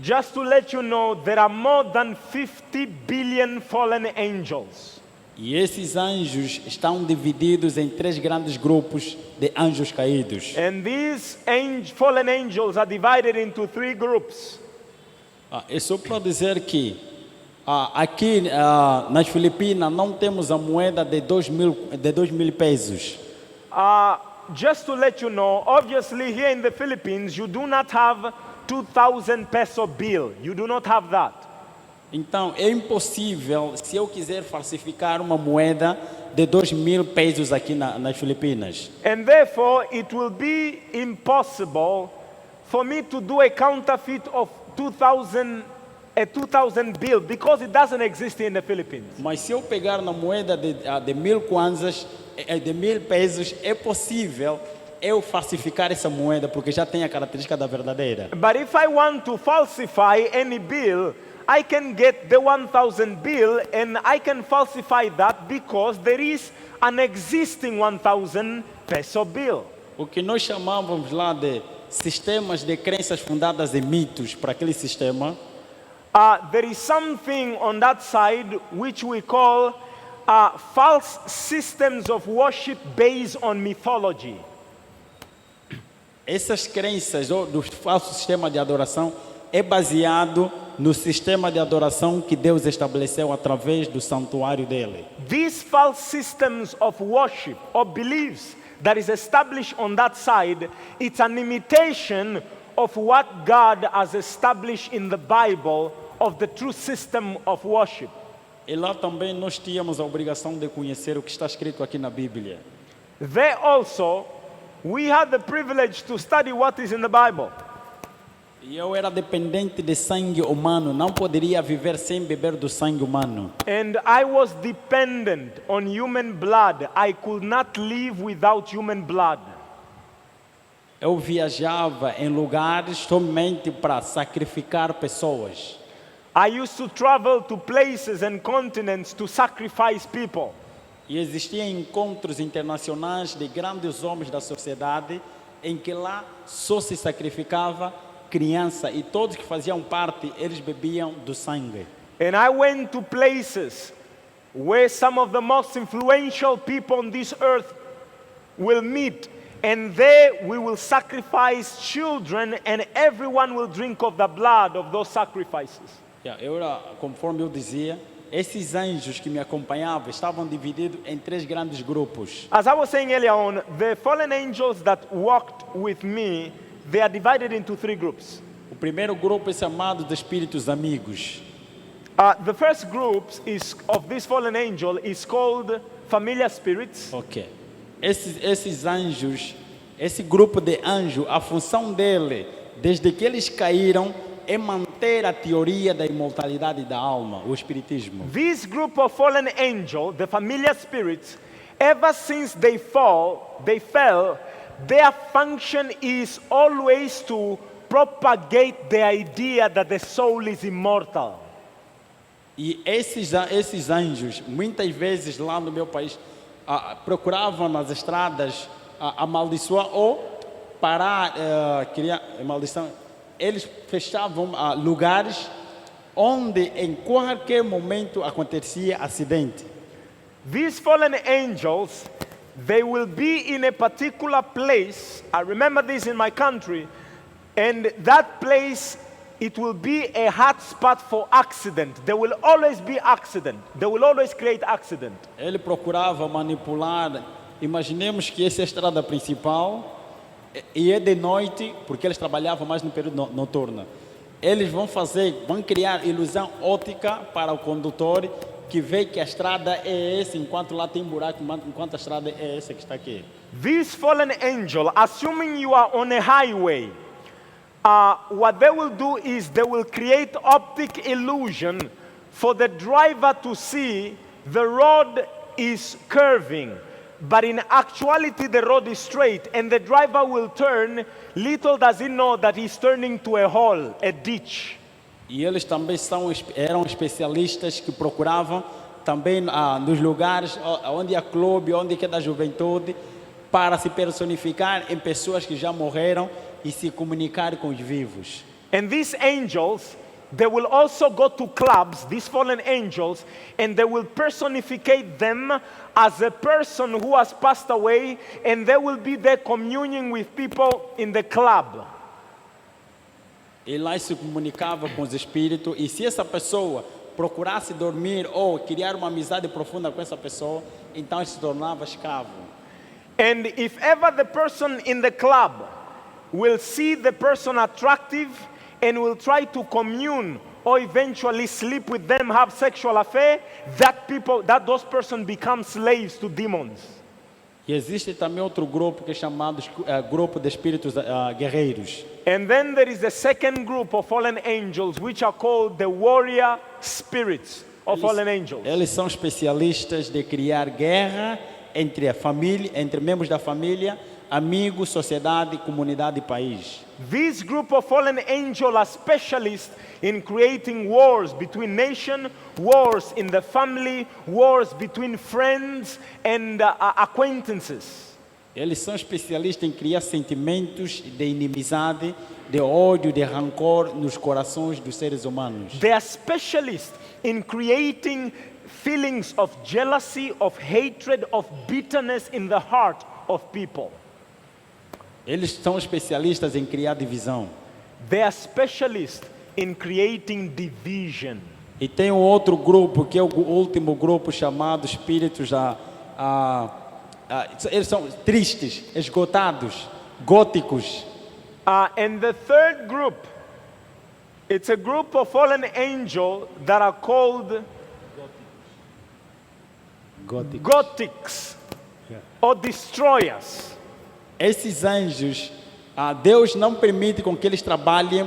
Just to let you know, there are more than 50 billion fallen angels. E esses anjos estão divididos em 3 grandes grupos de anjos caídos. And these fallen angels are divided into 3 groups. É só para dizer que aqui nas Filipinas não temos a moeda de 2.000 pesos. Just to let you know, obviously here in the Philippines you do not have 2,000 peso bill. You do not have that. Então é impossível se eu quiser falsificar uma moeda de 2.000 pesos aqui nas Filipinas. And therefore it will be impossible for me to do a counterfeit of 2,000 bill because it doesn't exist in the Philippines. Mas se eu pegar na moeda de 1.000 kwanzas, de 1.000 pesos, é possível eu falsificar essa moeda porque já tem a característica da verdadeira. But if I want to falsify any bill, I can get the 1,000 bill and I can falsify that because there is an existing 1,000 peso bill. O que nós chamávamos lá de sistemas de crenças fundadas em mitos para aquele sistema. There is something on that side which we call false systems of worship based on mythology. Essas crenças do falso sistema de adoração é baseado no sistema de adoração que Deus estabeleceu através do santuário dele. These false systems of worship or beliefs that is established on that side, it's an imitation of what God has established in the Bible of the true system of worship. E lá também nós tínhamos a obrigação de conhecer o que está escrito aqui na Bíblia. There also, we had the privilege to study what is in the Bible. E eu era dependente de sangue humano, não poderia viver sem beber do sangue humano. And I was dependent on human blood. I could not live without human blood. Eu viajava em lugares somente para sacrificar pessoas. I used to travel to places and continents to sacrifice people. E existiam encontros internacionais de grandes homens da sociedade em que lá só se sacrificava criança e todos que faziam parte, eles bebiam do sangue. And I went to places where some of the most influential people on this earth will meet, and there we will sacrifice children, and everyone will drink of the blood of those sacrifices. Conforme eu dizia, esses anjos que me acompanhavam estavam divididos em 3 grandes grupos. As I was saying earlier on, the fallen angels that walked with me, they are divided into 3 groups. O primeiro grupo é chamado de espíritos amigos. The first group of this fallen angel is called familiar spirits. Ok. Esses anjos, esse grupo de anjos, a função dele, desde que eles caíram, é manter a teoria da imortalidade da alma, o espiritismo. This group of fallen angels, the familiar spirits, ever since they fell, their function is always to propagate the idea that the soul is immortal. E esses anjos, muitas vezes lá no meu país, procuravam nas estradas amaldiçoar ou parar, criar maldição. Eles fechavam lugares onde em qualquer momento acontecia acidente. These fallen angels, they will be in a particular place. I remember this in my country, and that place, it will be a hot spot for accident. There will always be accident. They will always create accident. Ele procurava manipular. Imaginemos que essa é a estrada principal e é de noite, porque eles trabalhavam mais no período noturno. Eles vão criar ilusão óptica para o condutor que vê que a estrada é essa, enquanto lá tem buraco, enquanto a estrada é essa que está aqui. This fallen angel, assuming you are on a highway, what they will do is they will create optic illusion for the driver to see the road is curving, but in actuality the road is straight, and the driver will turn. Little does he know that he's turning to a hole, a ditch. E eles também eram especialistas que procuravam também nos lugares onde há clube, onde é da juventude, para se personificar em pessoas que já morreram e se comunicar com os vivos. And these angels, they will also go to clubs, these fallen angels, and they will personificate them as a person who has passed away, and they will be there communing with people in the club. E lá se comunicava com os espíritos, e se essa pessoa procurasse dormir ou criar uma amizade profunda com essa pessoa, então se tornava escravo. And if ever the person in the club will see the person attractive and will try to commune or eventually sleep with them, have sexual affair, those person become slaves to demons. E existe também outro grupo que é chamado grupo de espíritos guerreiros. And then there is the second group of fallen angels, which are called the warrior spirits of fallen angels. Eles são especialistas de criar guerra entre a família, entre membros da família, amigos, sociedade, comunidade e país. This group of fallen angels are specialists in creating wars between nations, wars in the family, wars between friends and acquaintances. Eles são especialistas em criar sentimentos de inimizade, de ódio, de rancor nos corações dos seres humanos. They are specialists in creating feelings of jealousy, of hatred, of bitterness in the heart of people. Eles são especialistas em criar divisão. They are specialists in creating division. E tem um outro grupo, que é o último grupo, chamado espíritos eles são tristes, esgotados, góticos. And the third group, it's a group of fallen angels that are called Gothics or destroyers. Esses anjos, Deus não permite com que eles trabalhem,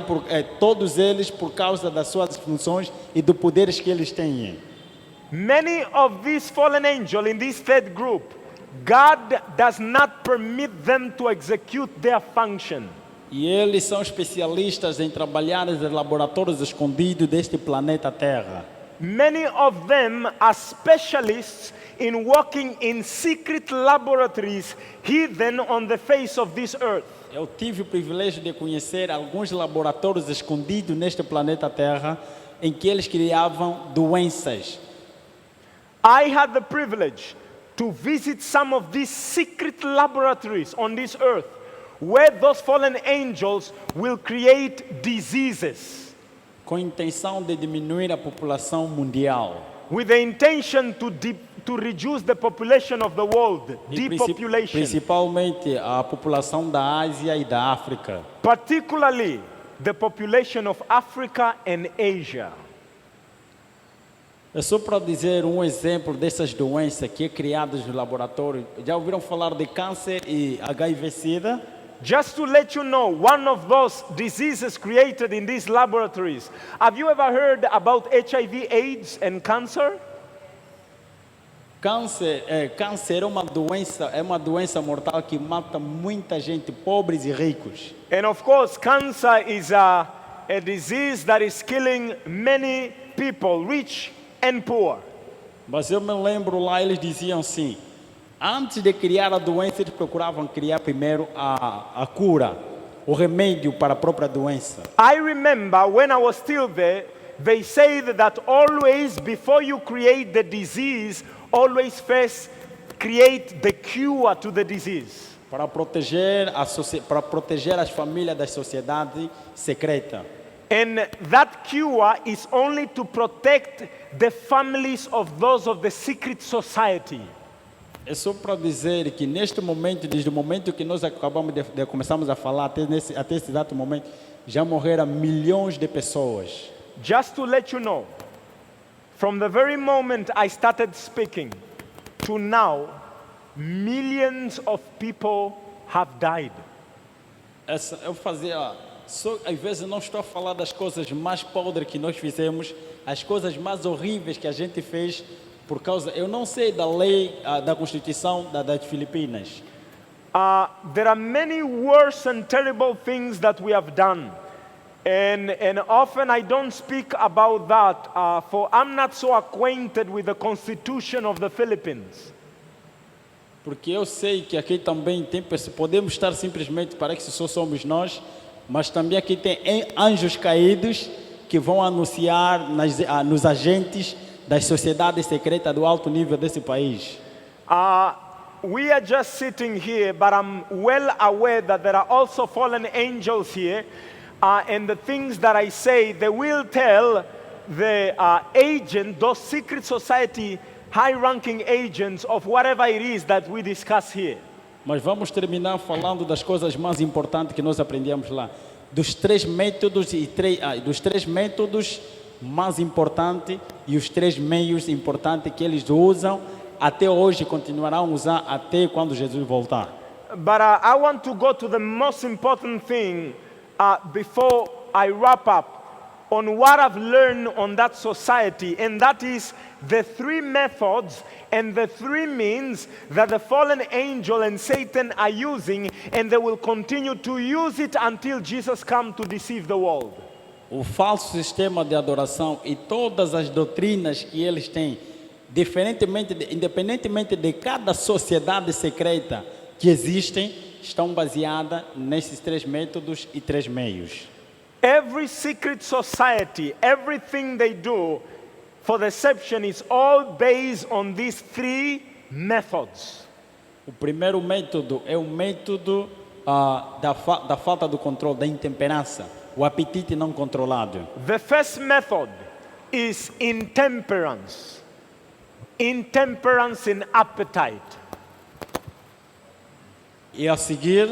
todos eles, por causa das suas funções e dos poderes que eles têm. Many of these fallen angels in this third group, God does not permit them to execute their function. E eles são especialistas em trabalhar nos laboratórios escondidos deste planeta Terra. many of them are specialists in working in secret laboratories hidden on the face of this earth. Eu tive o privilégio de conhecer alguns laboratórios escondidos neste planeta Terra em que eles criavam doenças. I had the privilege to visit some of these secret laboratories on this earth where those fallen angels will create diseases Com a intenção de diminuir a população mundial. with the intention to reduce the population of the world, E depopulation, principalmente a população da Ásia e da África. particularly the population of Africa and Asia. É só para dizer um exemplo dessas doenças que é criadas no laboratório. Já ouviram falar de câncer e HIV/SIDA? Just to let you know, one of those diseases created in these laboratories. Have you ever heard about HIV, AIDS, and cancer? Câncer é uma doença mortal que mata muita gente, pobres e ricos. And of course, cancer is a disease that is killing many people, rich and poor. Mas eu me lembro lá, eles diziam assim, antes de criar a doença, eles procuravam criar primeiro a cura, o remédio para a própria doença. I remember when I was still there, they said that always before you create the disease, always first create the cure to the disease. Para proteger as famílias da sociedade secreta. And that cure is only to protect the families of those of the secret society. É só para dizer que neste momento, desde o momento que nós acabamos de começarmos a falar até esse exato momento, já morreram milhões de pessoas. Just to let you know, from the very moment I started speaking to now, millions of people have died. Às vezes não estou a falar das coisas mais podres que nós fizemos, as coisas mais horríveis que a gente fez por causa, eu não sei da lei, da Constituição das Filipinas. There are many worse and terrible things that we have done. And often I don't speak about that, for I'm not so acquainted with the Constitution of the Philippines. Porque eu sei que aqui também podemos estar simplesmente, parece que só somos nós, mas também aqui tem anjos caídos que vão anunciar nos agentes das sociedades secretas do alto nível desse país. We are just sitting here, but I'm well aware that there are also fallen angels here. And the things that I say, they will tell the agent, those secret society, high-ranking agents of whatever it is that we discuss here. Mas vamos terminar falando das coisas mais importantes que nós aprendemos lá. Dos três métodos mais importantes e os três meios importantes que eles usam até hoje, continuarão a usar até quando Jesus voltar. But I want to go to the most important thing before I wrap up on what I've learned on that society, and that is the three methods and the three means that the fallen angel and Satan are using, and they will continue to use it until Jesus comes to deceive the world. O falso sistema de adoração e todas as doutrinas que eles têm, independentemente de cada sociedade secreta que existem, estão baseadas nesses três métodos e três meios. Every secret society, everything they do for deception is all based on these three methods. O primeiro método é o método da falta do controle, da intemperança, o apetite não controlado. The first method is intemperance. Intemperance in appetite. E a seguir,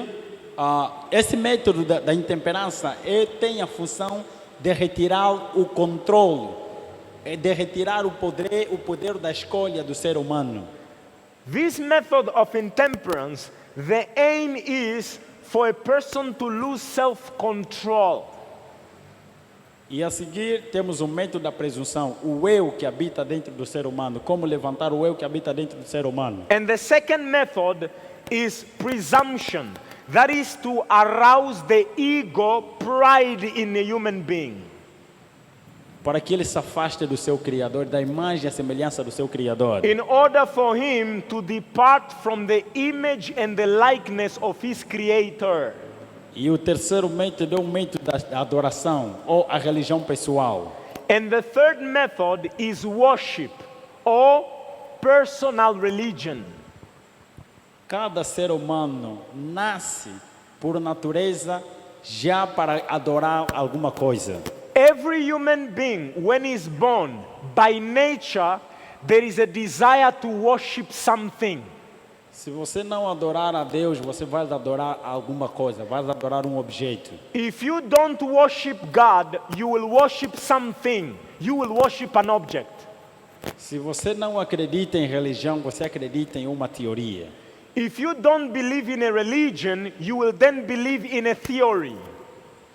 esse método da intemperança tem a função de retirar o controle, de retirar o poder da escolha do ser humano. This method of intemperance, the aim is for a person to lose self-control. E a seguir temos o método da presunção, o eu que habita dentro do ser humano, como levantar o eu que habita dentro do ser humano. And the second method is presumption. That is to arouse the ego, pride in a human being. para que ele se afaste do seu Criador, da imagem e a semelhança do seu Criador. in order for him to depart from the image and the likeness of his Creator. E o terceiro método é o método da adoração ou a religião pessoal. And the third method is worship or personal religion. Cada ser humano nasce por natureza já para adorar alguma coisa. Every human being, when he's born, by nature, there is a desire to worship something. Se você não adorar a Deus, você vai adorar alguma coisa, vai adorar um objeto. If you don't worship God, you will worship something. You will worship an object. Se você não acredita em religião, você acredita em uma teoria. If you don't believe in a religion, you will then believe in a theory.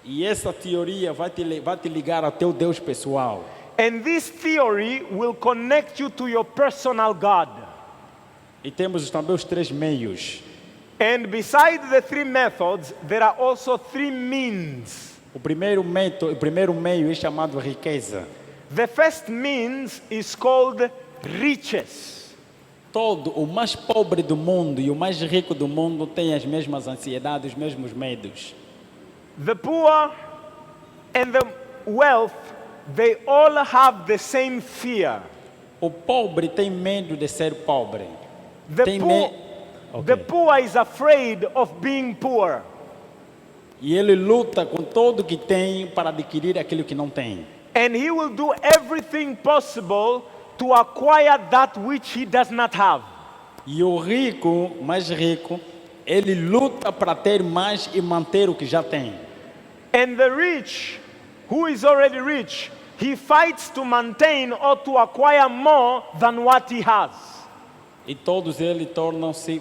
E essa teoria vai te ligar ao teu Deus pessoal. And this theory will connect you to your personal God. E temos também os três meios. And beside the three methods, there are also three means. O primeiro meio é chamado riqueza. The first means is called riches. Todo o mais pobre do mundo e o mais rico do mundo tem as mesmas ansiedades, os mesmos medos. The poor and the wealth, they all have the same fear. O pobre tem medo de ser pobre. The poor, Ok. the poor is afraid of being poor. E ele luta com tudo que tem para adquirir aquilo que não tem. And he will do everything possible to acquire that which he does not have. E o rico, mais rico, ele luta para ter mais e manter o que já tem. And the rich, who is already rich, he fights to maintain or to acquire more than what he has. E todos eles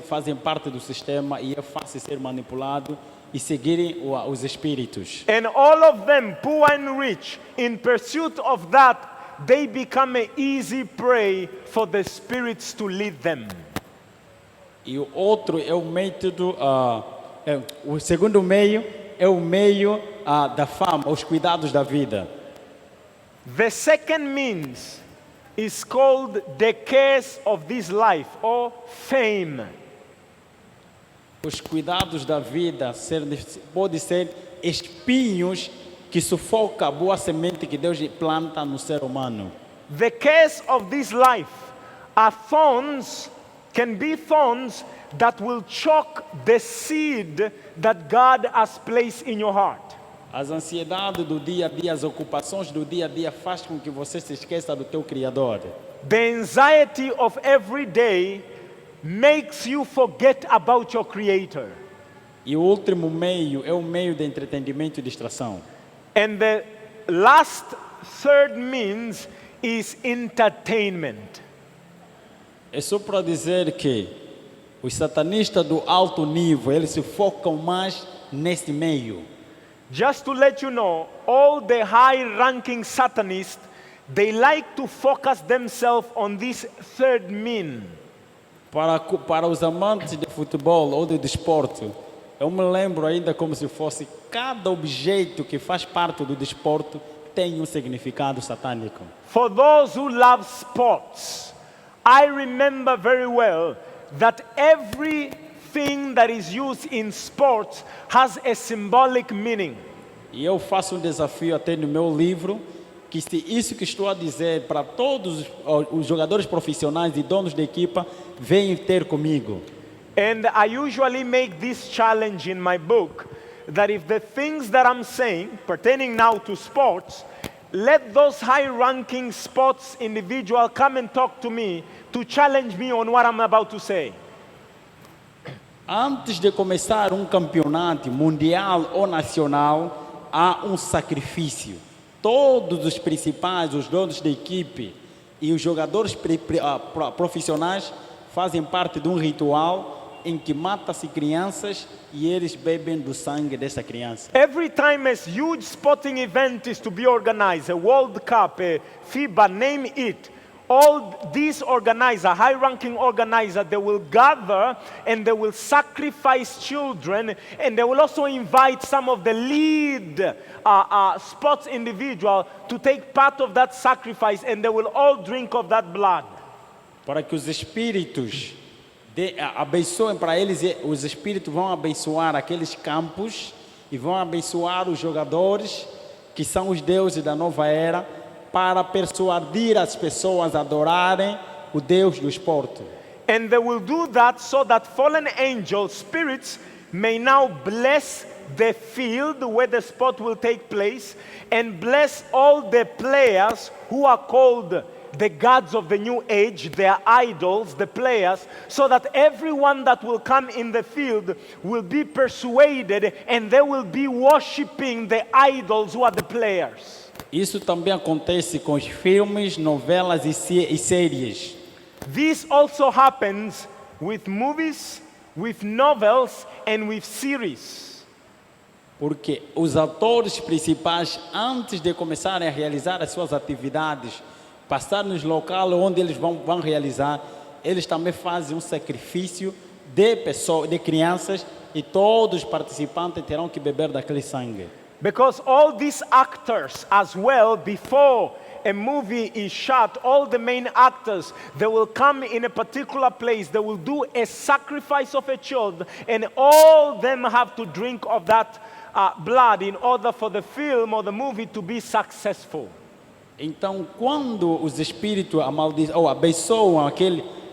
fazem parte do sistema e é fácil ser manipulado e seguirem os espíritos. And all of them, poor and rich, in pursuit of that, they become an easy prey for the spirits to lead them. E o outro é o método, o segundo meio é o meio da fama, os cuidados da vida. The second means is called the cares of this life or fame. Os cuidados da vida podem ser espinhos que sufocam a boa semente que Deus planta no ser humano. The cares of this life are thorns, can be thorns that will choke the seed that God has placed in your heart. As ansiedades do dia a dia, as ocupações do dia a dia faz com que você se esqueça do teu Criador. The anxiety of every day makes you forget about your Creator. E o último meio é o meio de entretenimento e distração. And the last third means is entertainment. É só para dizer que os satanistas do alto nível, eles se focam mais nesse meio. Just to let you know, all the high-ranking Satanists, they like to focus themselves on this third mean. Para os amantes de futebol ou de desporto, eu me lembro ainda como se fosse cada objeto que faz parte do desporto tem um significado satânico. For those who love sports, I remember very well that everything that is used in sports has a symbolic meaning. E eu faço um desafio até no meu livro, que se isso que estou a dizer para todos os jogadores profissionais e donos de equipa, venham ter comigo. And I usually make this challenge in my book, that if the things that I'm saying, pertaining now to sports, let those high-ranking sports individuals come and talk to me to challenge me on what I'm about to say. Antes de começar um campeonato mundial ou nacional, há um sacrifício. Todos os principais, os donos da equipe e os jogadores profissionais fazem parte de um ritual em que mata-se crianças e eles bebem do sangue dessa criança. Every time a huge sporting event is to be organized, a World Cup, a FIBA, name it, all these organizer, high-ranking organizer, they will gather and they will sacrifice children, and they will also invite some of the lead sports individual to take part of that sacrifice, and they will all drink of that blood. Para que os espíritos abençoem para eles, os espíritos vão abençoar aqueles campos e vão abençoar os jogadores que são os deuses da nova era, para persuadir as pessoas a adorarem o Deus do esporte. And they will do that so that fallen angel spirits may now bless the field where the sport will take place, and bless all the players who are called the gods of the new age, their idols, the players, so that everyone that will come in the field will be persuaded and they will be worshiping the idols who are the players. Isso também acontece com os filmes, novelas e séries. This also happens with movies, with novels and with series. Porque os atores principais, antes de começarem a realizar as suas atividades, passar nos locais onde eles vão realizar, eles também fazem um sacrifício de pessoas, de crianças, e todos os participantes terão que beber daquele sangue. Because all these actors as well, before a movie is shot, all the main actors, they will come in a particular place, they will do a sacrifice of a child, and all them have to drink of that blood in order for the film or the movie to be successful. Então, quando os espíritos abençoam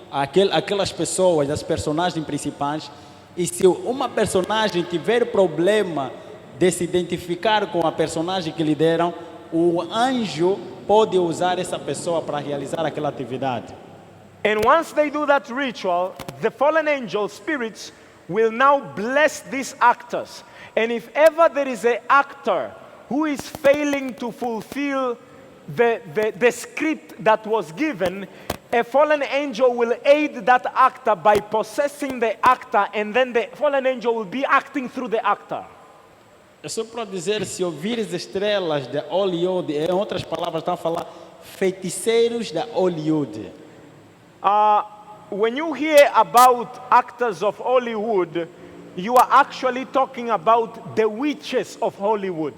aquelas pessoas, as personagens principais, e se uma personagem tiver problema de se identificar com a personagem que lhe deram, o anjo pode usar essa pessoa para realizar aquela atividade. And once they do that ritual, the fallen angel spirits will now bless these actors. And if ever there is an actor who is failing to fulfill the script that was given, a fallen angel will aid that actor by possessing the actor, and then the fallen angel will be acting through the actor. É só para dizer, se ouvires estrelas de Hollywood, em outras palavras, estão a falar feiticeiros de Hollywood. When you hear about actors of Hollywood, you are actually talking about the witches of Hollywood.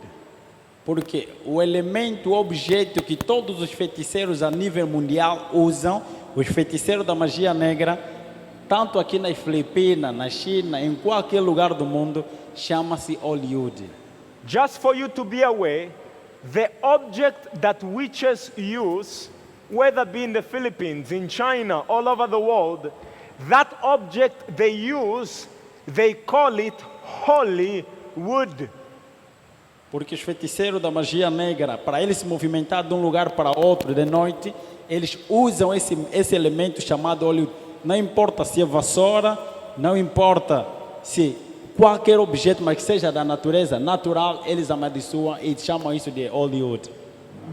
Porque o elemento, o objeto que todos os feiticeiros a nível mundial usam, os feiticeiros da magia negra, tanto aqui nas Filipinas, na China, em qualquer lugar do mundo, chama-se Hollywood. Just for you to be aware, the object that witches use, whether be in the Philippines, in China, all over the world, that object they use, they call it Hollywood. Porque os feiticeiros da magia negra, para eles se movimentar de um lugar para outro de noite, eles usam esse elemento chamado Hollywood. Não importa se é vassoura, não importa se qualquer objeto, mas que seja da natureza natural, eles amaldiçoam e chamam isso de Hollywood.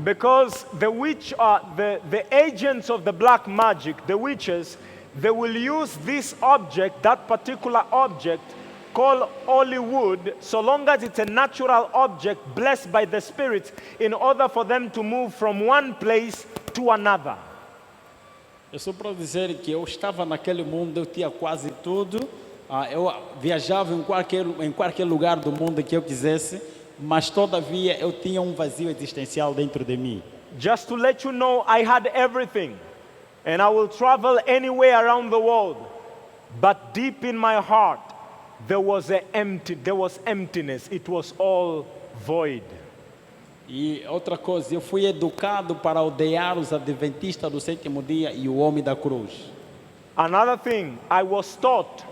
Because the witch, the agents of the black magic, the witches, they will use this object, that particular object, called Hollywood, so long as it's a natural object blessed by the spirits, in order for them to move from one place to another. É só para dizer que eu estava naquele mundo, eu tinha quase tudo, eu viajava em qualquer lugar do mundo que eu quisesse, mas todavia eu tinha um vazio existencial dentro de mim. Just to let you know, I had everything, and I will travel anywhere around the world, but deep in my heart, there was emptiness. It was all void. E outra coisa, eu fui educado para odiar os adventistas do sétimo dia e o homem da cruz. Another thing, I was taught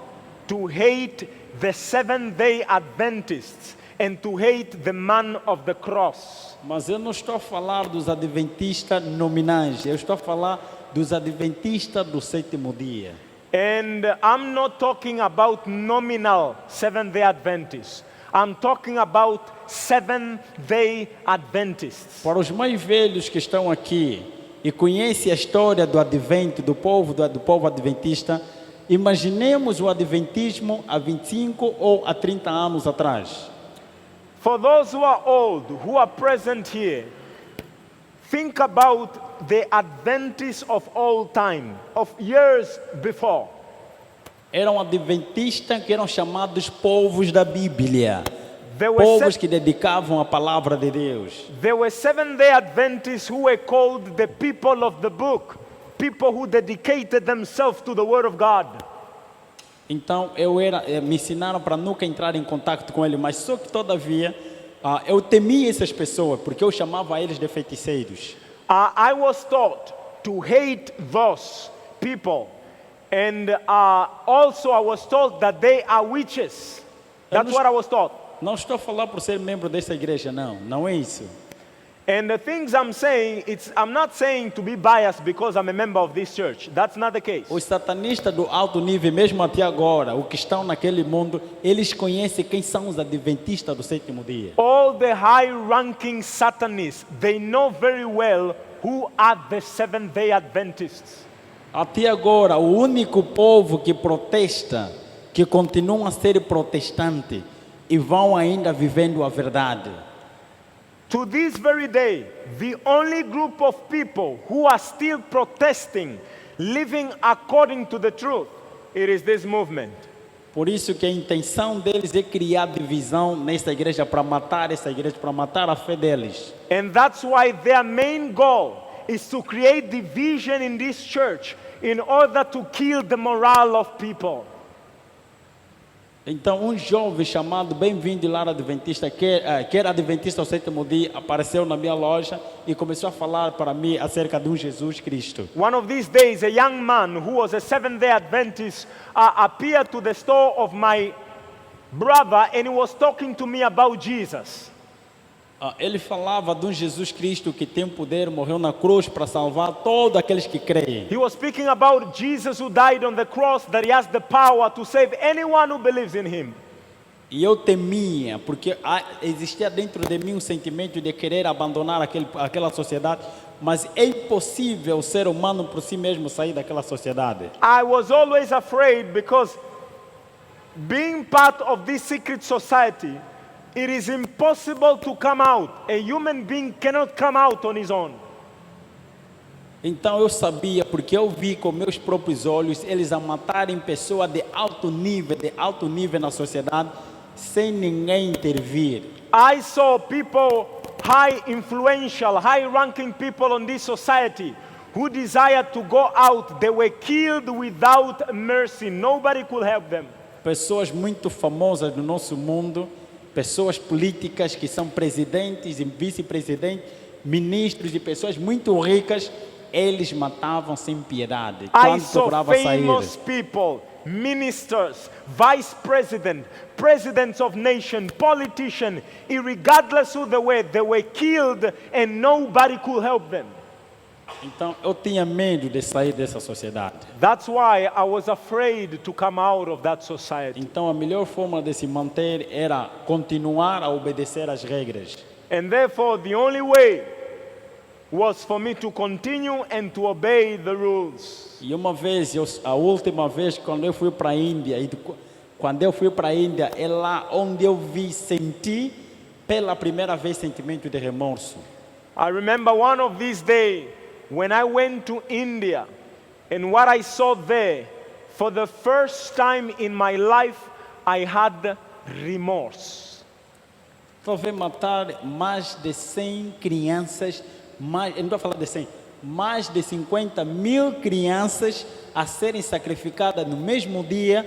to hate the Seventh-day Adventists and to hate the man of the cross. Mas eu não estou a falar dos adventistas nominais, eu estou a falar dos adventistas do sétimo dia. And I'm not talking about nominal Seventh-day Adventists. I'm talking about Seventh-day Adventists. Para os mais velhos que estão aqui e conhecem a história do advento, do povo adventista, imaginemos o adventismo há 25 ou há 30 anos atrás. For those who are old, who are present here, think about the Adventists of all time, of years before. Eram adventistas que eram chamados povos da Bíblia. There were, Povos que dedicavam a palavra de Deus. there were Seventh-day Adventists who were called the people of the book, people who dedicated themselves to the Word of God. Então me ensinaram para nunca entrar em contato com ele, mas só que todavia eu temia essas pessoas, porque eu chamava eles de feiticeiros. I was taught to hate those people, and also I was told that they are witches. That's what I was taught. Não estou a falar por ser membro dessa igreja, não é isso. And the things I'm saying, I'm not saying to be biased because I'm a member of this church. That's not the case. Os satanistas do alto nível, mesmo até agora, os que estão naquele mundo, eles conhecem quem são os adventistas do sétimo dia. All the high-ranking Satanists, they know very well who are the Seventh-day Adventists. Até agora, o único povo que protesta, que continua a ser protestante e vão ainda vivendo a verdade. To this very day, the only group of people who are still protesting, living according to the truth, it is this movement. Por isso que a intenção deles é criar divisão nessa igreja, para matar essa igreja, para matar a fé deles. And that's why their main goal is to create division in this church in order to kill the morale of people. Então, um jovem chamado Bem-vindo Lar Adventista, que era adventista ao sétimo dia, apareceu na minha loja e começou a falar para mim acerca de um Jesus Cristo. One of these days, a young man who was a Seventh-day Adventist appeared to the store of my brother, and he was talking to me about Jesus. Ele falava de um Jesus Cristo que tem poder, morreu na cruz para salvar todos aqueles que creem. He was speaking about Jesus who died on the cross, that he has the power to save anyone who believes in him. E eu temia, porque existia dentro de mim um sentimento de querer abandonar aquela sociedade, mas é impossível o ser humano por si mesmo sair daquela sociedade. I was always afraid because being part of this secret society, it is impossible to come out. A human being cannot come out on his own. Então eu sabia, porque eu vi com meus próprios olhos eles a matarem pessoas de alto nível na sociedade, sem ninguém intervir. I saw people, high influential, high ranking people on this society who desired to go out. They were killed without mercy. Nobody could help them. Pessoas muito famosas do nosso mundo, pessoas políticas que são presidentes e vice-presidentes, ministros e pessoas muito ricas, eles matavam sem piedade. I Quando saw procurava sair. famous people, ministers, vice president, presidents of nation, politicians, regardless who they were killed and nobody could help them. Então eu tinha medo de sair dessa sociedade. That's why I was afraid to come out of that society. Então a melhor forma de se manter era continuar a obedecer às regras. And therefore the only way was for me to continue and to obey the rules. E uma vez, a última vez, quando eu fui para a Índia, é lá onde eu senti pela primeira vez sentimento de remorso. I remember one of these days when I went to India, and what I saw there, for the first time in my life, I had remorse. Talvez matar mais de 100 crianças, eu não estou falando de 100, mais de 50 mil crianças a serem sacrificadas no mesmo dia.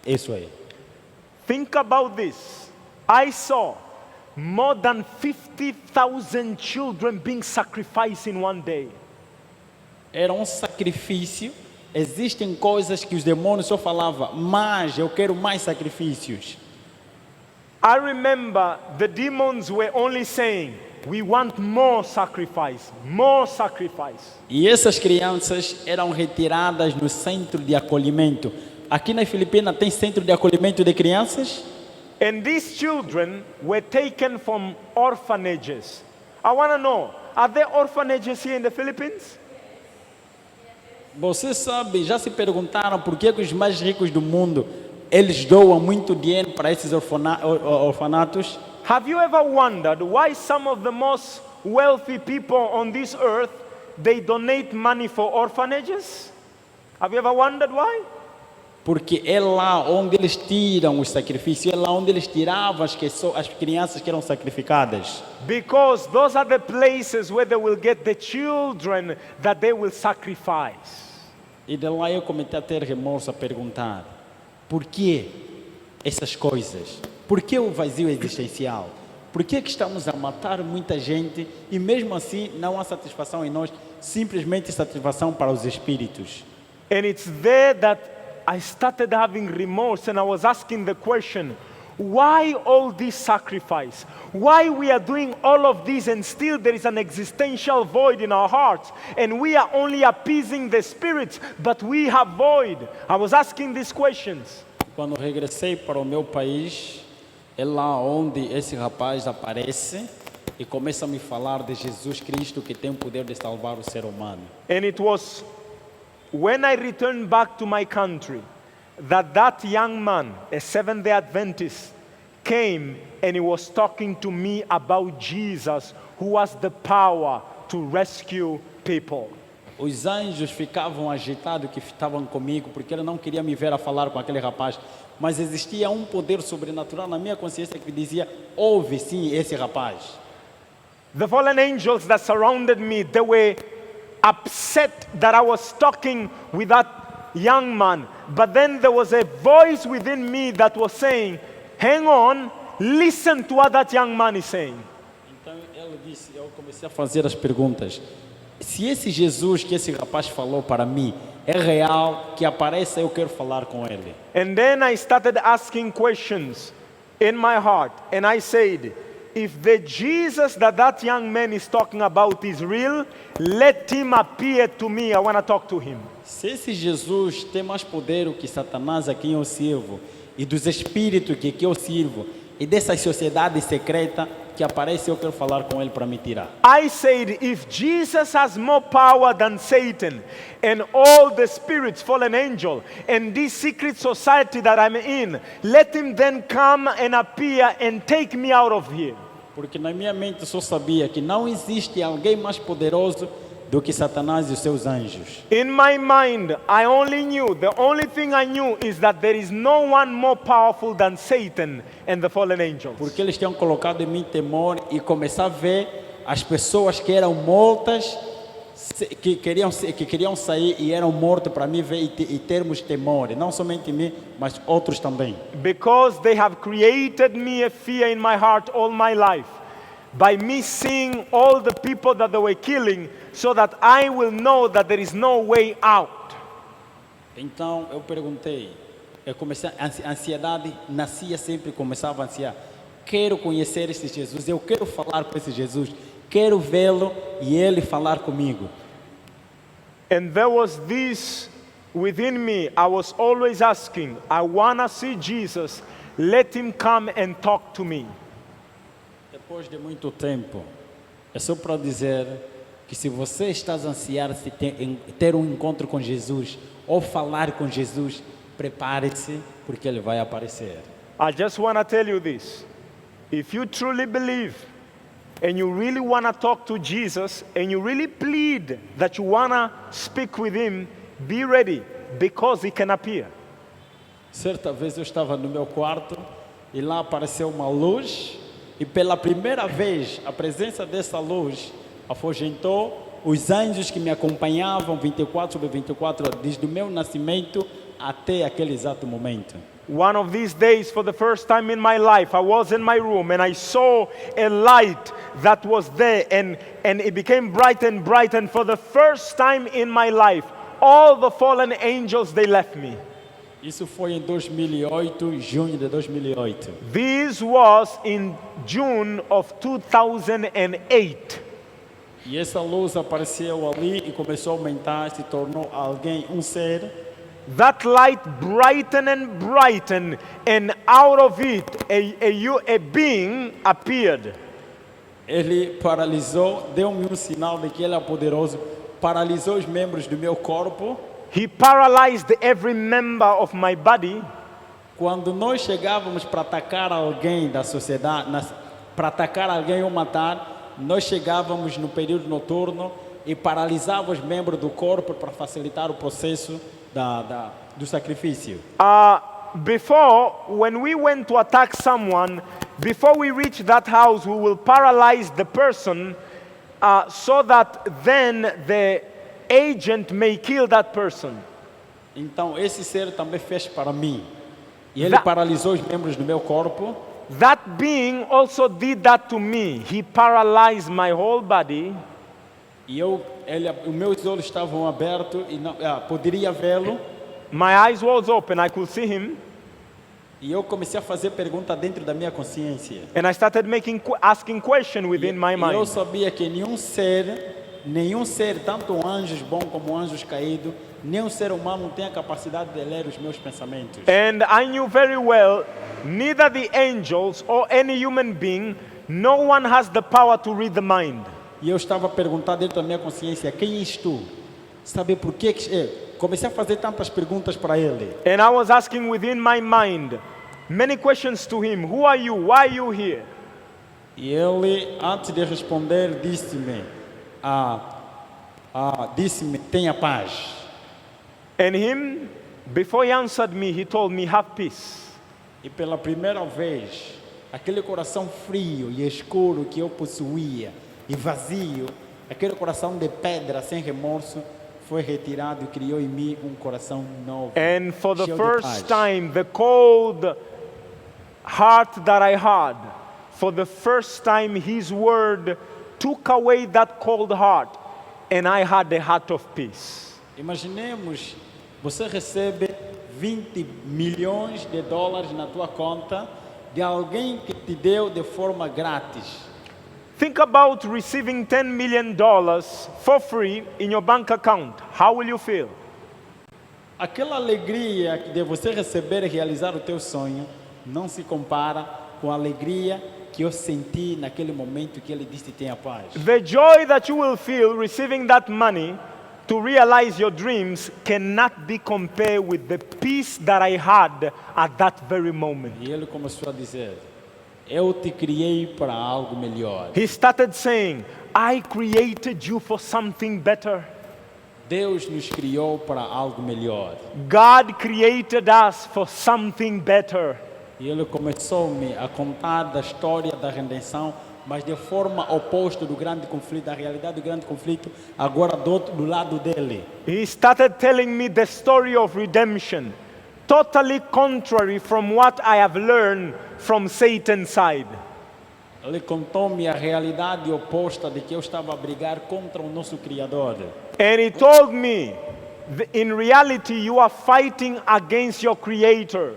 Isso aí. Think about this. I saw more than 50,000 children being sacrificed in one day. Era um sacrifício. Existem coisas que os demônios só falavam, mas eu quero mais sacrifícios. I remember the demons were only saying, we want more sacrifice, more sacrifice. E essas crianças eram retiradas no centro de acolhimento. Aqui na Filipinas tem centro de acolhimento de crianças? And these children were taken from orphanages. I want to know, are there orphanages here in the Philippines? Você sabe, já se perguntaram por que os mais ricos do mundo, eles doam muito dinheiro para esses orfanatos? Have you ever wondered why some of the most wealthy people on this earth, they donate money for orphanages? Have you ever wondered why? Porque é lá onde eles tiram os sacrifícios, é lá onde eles tiravam as crianças que eram sacrificadas. Because those are the places where they will get the children that they will sacrifice. E de lá eu comecei a ter remorso, a perguntar: por que essas coisas? Por que o vazio existencial? Por que estamos a matar muita gente e mesmo assim não há satisfação em nós, simplesmente satisfação para os espíritos? And it's there that I started having remorse, and I was asking the question, why all this sacrifice? Why we are doing all of this and still there is an existential void in our hearts, and we are only appeasing the spirits, but we have void? I was asking these questions. Quando regressei para o meu país, é lá onde esse rapaz aparece e começa a me falar de Jesus Cristo, que tem o poder de salvar o ser humano. And it was when I returned back to my country that young man, a Seventh-day Adventist, came and he was talking to me about Jesus, who has the power to rescue people. Os anjos ficavam agitados que estavam comigo, porque ele não queria me ver a falar com aquele rapaz, mas existia um poder sobrenatural na minha consciência que dizia: ouve sim esse rapaz. The fallen angels that surrounded me, they were upset that I was talking with that young man. But then there was a voice within me that was saying, hang on, listen to what that young man is saying. Então ele disse, eu comecei a fazer as perguntas. Se esse Jesus que esse rapaz falou para mim é real, que apareça, eu quero falar com ele. And then I started asking questions in my heart, and I said, if the Jesus that young man is talking about is real, let him appear to me. I want to talk to him. Se esse Jesus tem mais poder do que Satanás a quem eu sirvo, e dos espíritos que eu sirvo, e dessas sociedades secretas que aparece, eu quero falar com ele para me tirar. I said, if Jesus has more power than Satan and all the spirits, fallen angel, and this secret society that I'm in, let him then come and appear and take me out of here. Porque na minha mente só sabia que não existe alguém mais poderoso do que Satanás e os seus anjos. In my mind, I only knew, the only thing I knew is that there is no one more powerful than Satan and the fallen angels. Porque eles tinham colocado em mim temor e começar a ver as pessoas que eram mortas, que queriam sair e eram mortos para mim ver e termos temor, não somente em mim, mas outros também. Because they have created me a fear in my heart all my life, by me seeing all the people that they were killing, so that I will know that there is no way out. Então eu perguntei, eu comecei, a ansiedade nascia sempre, começava a ansiar. Quero conhecer esse Jesus, eu quero falar com esse Jesus, quero vê-lo e ele falar comigo. And there was this within me, I was always asking, I want to see Jesus, let him come and talk to me. Depois de muito tempo, é só para dizer que se você está ansiado em ter um encontro com Jesus ou falar com Jesus, prepare-se porque ele vai aparecer. I just want to tell you this. If you truly believe and you really want to talk to Jesus and you really plead that you want to speak with him, be ready because he can appear. Certa vez eu estava no meu quarto e lá apareceu uma luz e pela primeira vez a presença dessa luz afugentou os anjos que me acompanhavam 24/24 desde o meu nascimento até aquele exato momento. One of these days, for the first time in my life, I was in my room and I saw a light that was there and it became bright and bright, and for the first time in my life, all the fallen angels, they left me. Isso foi em 2008, junho de 2008. This was in June of 2008. E essa luz apareceu ali e começou a aumentar, se tornou alguém, um ser. That light brightened and brightened, and out of it a being appeared. Ele paralisou, deu-me um sinal de que ele é poderoso, paralisou os membros do meu corpo. He paralyzed every member of my body. Quando nós chegávamos para atacar alguém da sociedade, para atacar alguém ou matar, nós chegávamos no período noturno e paralisávamos os membros do corpo para facilitar o processo do sacrifício. Before, when we went to attack someone, before we reach that house, we will paralyze the person so that then the agent may kill that person. Então esse ser também fez para mim. E ele paralisou os membros do meu corpo. That being also did that to me. He paralyzed my whole body. E os meus olhos estavam abertos e não poderia vê-lo. My eyes was open, I could see him. E eu comecei a fazer pergunta dentro da minha consciência. And I started asking questions within my E eu mind. sabia que nenhum ser, tanto anjos bons como anjos caídos, nenhum ser humano tem a capacidade de ler os meus pensamentos. And I knew very well, neither the angels or any human being, no one has the power to read the mind. E eu estava a perguntar dentro da minha consciência, quem és tu? Sabe por que comecei a fazer tantas perguntas para ele. And I was asking within my mind many questions to him. Who are you? Why are you here? E ele, antes de responder, disse-me, tenha paz. And him, before he answered me, he told me, have peace. E pela primeira vez, aquele coração frio e escuro que eu possuía, e vazio, aquele coração de pedra sem remorso, foi retirado e criou em mim coração novo. And for the cheio de paz. first time, the cold heart that I had, for the first time, his word took away that cold heart, and I had a heart of peace. Imaginemos, você recebe 20 milhões de dólares na tua conta de alguém que te deu de forma grátis. Think about receiving $10 million for free in your bank account. How will you feel? Aquela alegria de você receber e realizar o teu sonho não se compara com a alegria que eu senti naquele momento que ele disse tenha paz. The joy that you will feel receiving that money to realize your dreams cannot be compared with the peace that I had at that very moment. E ele começou a dizer, eu te criei para algo melhor. He started saying, I created you for something better. Deus nos criou para algo melhor. God created us for something better. E ele começou-me a contar da história da redenção, mas de forma oposta do grande conflito, da realidade do grande conflito, agora do lado dele. He started telling me the story of redemption, totally contrary from what I have learned from Satan's side. Ele contou-me a realidade oposta de que eu estava a brigar contra o nosso Criador. And he told me, in reality, you are fighting against your Creator.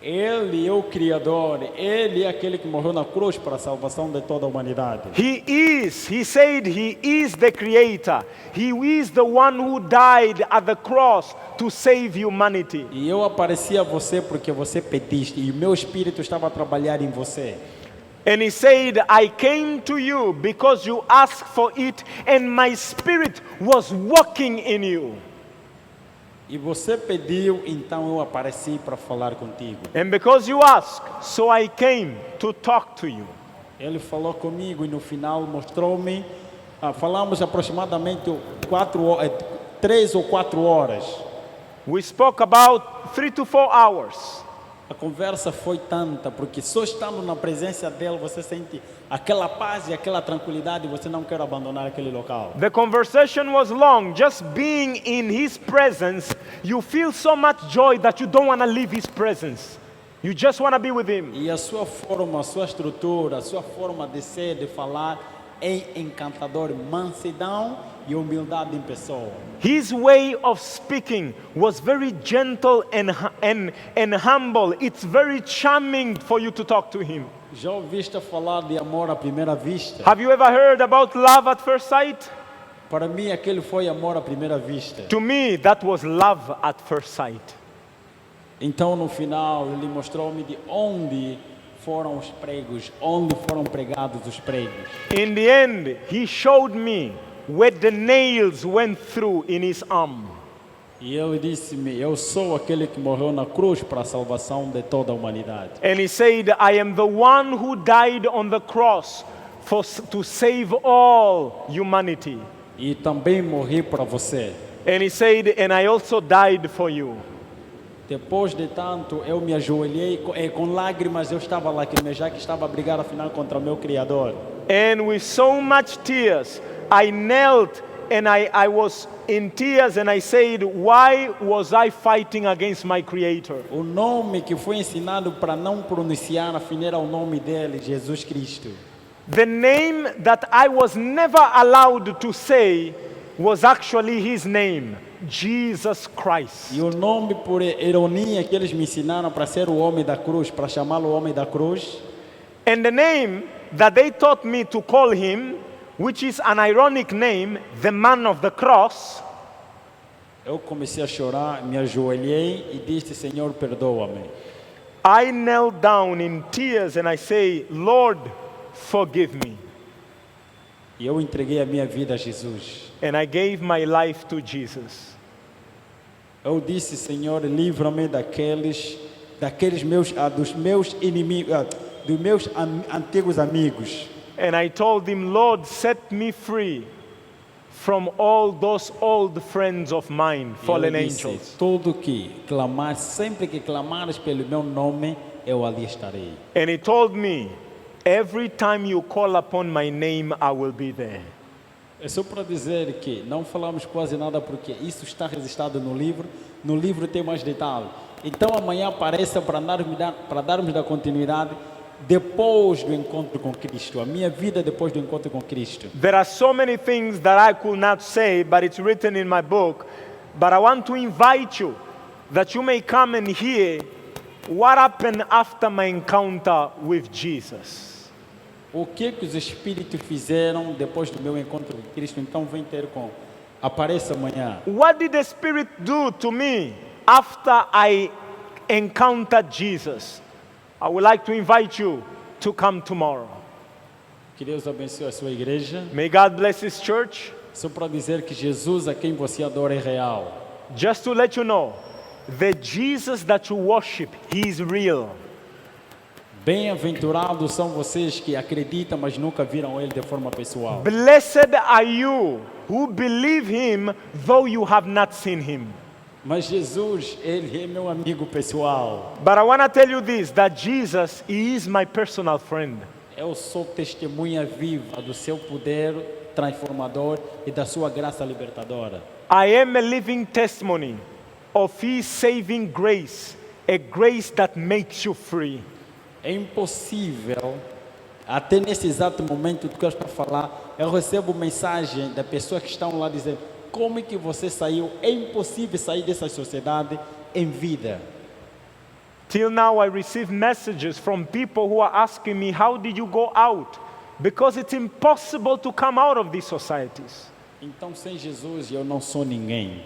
Ele é o Criador, Ele é aquele que morreu na cruz para a salvação de toda a humanidade. He said he is the Creator. He is the one who died at the cross to save humanity. E eu apareci a você porque você pediste, e o meu espírito estava a trabalhar em você. And he said, I came to you because you asked for it, and my spirit was working in you. E você pediu, então eu apareci para falar contigo. And because you asked, so I came to talk to you. Ele falou comigo e no final mostrou-me, falamos aproximadamente 3 ou 4 horas. We spoke about 3 to 4 hours. A conversa foi tanta, porque só estando na presença dele você sente aquela paz e aquela tranquilidade e você não quer abandonar aquele local. The conversation was long. Just being in his presence, you feel so much joy that you don't want to leave his presence. You just want to be with him. E a sua forma, a sua estrutura, a sua forma de ser, de falar é encantador, mansidão e humildade em pessoa. His way of speaking was very gentle and humble. It's very charming for you to talk to him. Já ouviste falar de amor à primeira vista? Have you ever heard about love at first sight? Para mim aquele foi amor à primeira vista. To me, that was love at first sight. Então no final ele mostrou-me de onde foram os pregos, onde foram pregados os pregos. In the end, he showed me where the nails went through in his arm. E ele disse-me, eu sou aquele que morreu na cruz para a salvação de toda a humanidade. And he said, I am the one who died on the cross to save all humanity. E também morri para você. And he said, and I also died for you. Depois de tanto, eu me ajoelhei com lágrimas, eu estava lá, já que estava a brigar afinal contra o meu Criador. And with so much tears, I knelt and I was in tears and I said, why was I fighting against my Creator? O nome que foi ensinado para não pronunciar, afinal era o nome dele, Jesus Cristo. The name that I was never allowed to say was actually his name, Jesus Christ. E o nome, por ironia, que eles me ensinaram para ser o homem da cruz, para chamá-lo o homem da cruz. And the name that they taught me to call him, which is an ironic name, the man of the cross, Eu comecei a chorar, me ajoelhei e disse, Senhor, perdoa-me. I knelt down in tears and I say, Lord, forgive me. E eu entreguei a minha vida a Jesus. And I gave my life to Jesus. Eu disse, Senhor, livra-me daqueles dos meus inimigos, dos meus antigos amigos. And I told him, Lord, set me free from all those old friends of mine, fallen Eu disse, angels. tudo que clamar, sempre que clamares pelo meu nome, eu ali estarei. And he told me, every time you call upon my name, I will be there. É só para dizer que não falamos quase nada porque isso está registrado no livro. No livro tem mais detalhe. Então amanhã apareça para darmos da continuidade depois do encontro com Cristo. A minha vida depois do encontro com Cristo. There are so many things that I could not say, but it's written in my book. But I want to invite you that you may come and hear what happened after my encounter with Jesus. O que os Espíritos fizeram depois do meu encontro com Cristo? Então vem ter com. Apareça amanhã. What did the Spirit do to me after I encountered Jesus? I would like to invite you to come tomorrow. Que Deus abençoe a sua igreja. May God bless His church. Só para dizer que Jesus a quem você adora é real. Just to let you know, the Jesus that you worship, He is real. Bem-aventurados são vocês que acreditam, mas nunca viram Ele de forma pessoal. Blessed are you who believe Him, though you have not seen Him. Mas Jesus, Ele é meu amigo pessoal. But I want to tell you this, that Jesus, He is my personal friend. Eu sou testemunha viva do seu poder transformador e da sua graça libertadora. I am a living testimony of His saving grace, a grace that makes you free. É impossível, até nesse exato momento que eu estou a falar, eu recebo mensagem da pessoa que estão lá dizendo, como é que você saiu? É impossível sair dessa sociedade em vida. Till now I receive messages from people who are asking me, how did you go out? Because it's impossible to come out of these societies. Então, sem Jesus, eu não sou ninguém.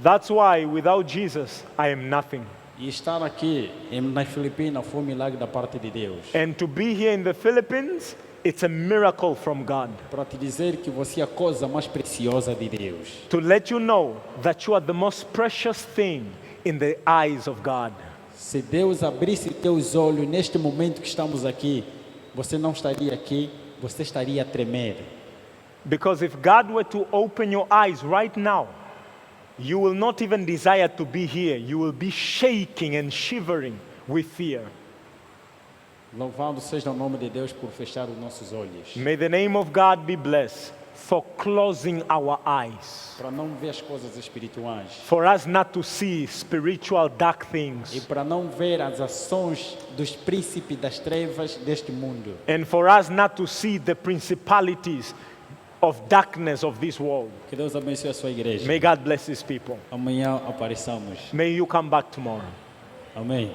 That's why without Jesus, I am nothing. E estar aqui nas Filipinas foi um milagre da parte de Deus. And to be here in the Philippines, it's a miracle from God. Para te dizer que você é a coisa mais preciosa de Deus. To let you know that you are the most precious thing in the eyes of God. Se Deus abrisse teus olhos neste momento que estamos aqui, você não estaria aqui, você estaria a tremer. Because if God were to open your eyes right now, you will not even desire to be here. You will be shaking and shivering with fear. Louvado seja o nome de Deus por fechar os nossos olhos. May the name of God be blessed for closing our eyes. Para não ver as coisas espirituais. For us not to see spiritual dark E things. para não ver as ações dos príncipes das trevas deste mundo. And for us not to see the principalities of darkness of this world. Que Deus abençoe a sua igreja. May God bless His people. Amanhã apareçamos. May you come back tomorrow. Amém.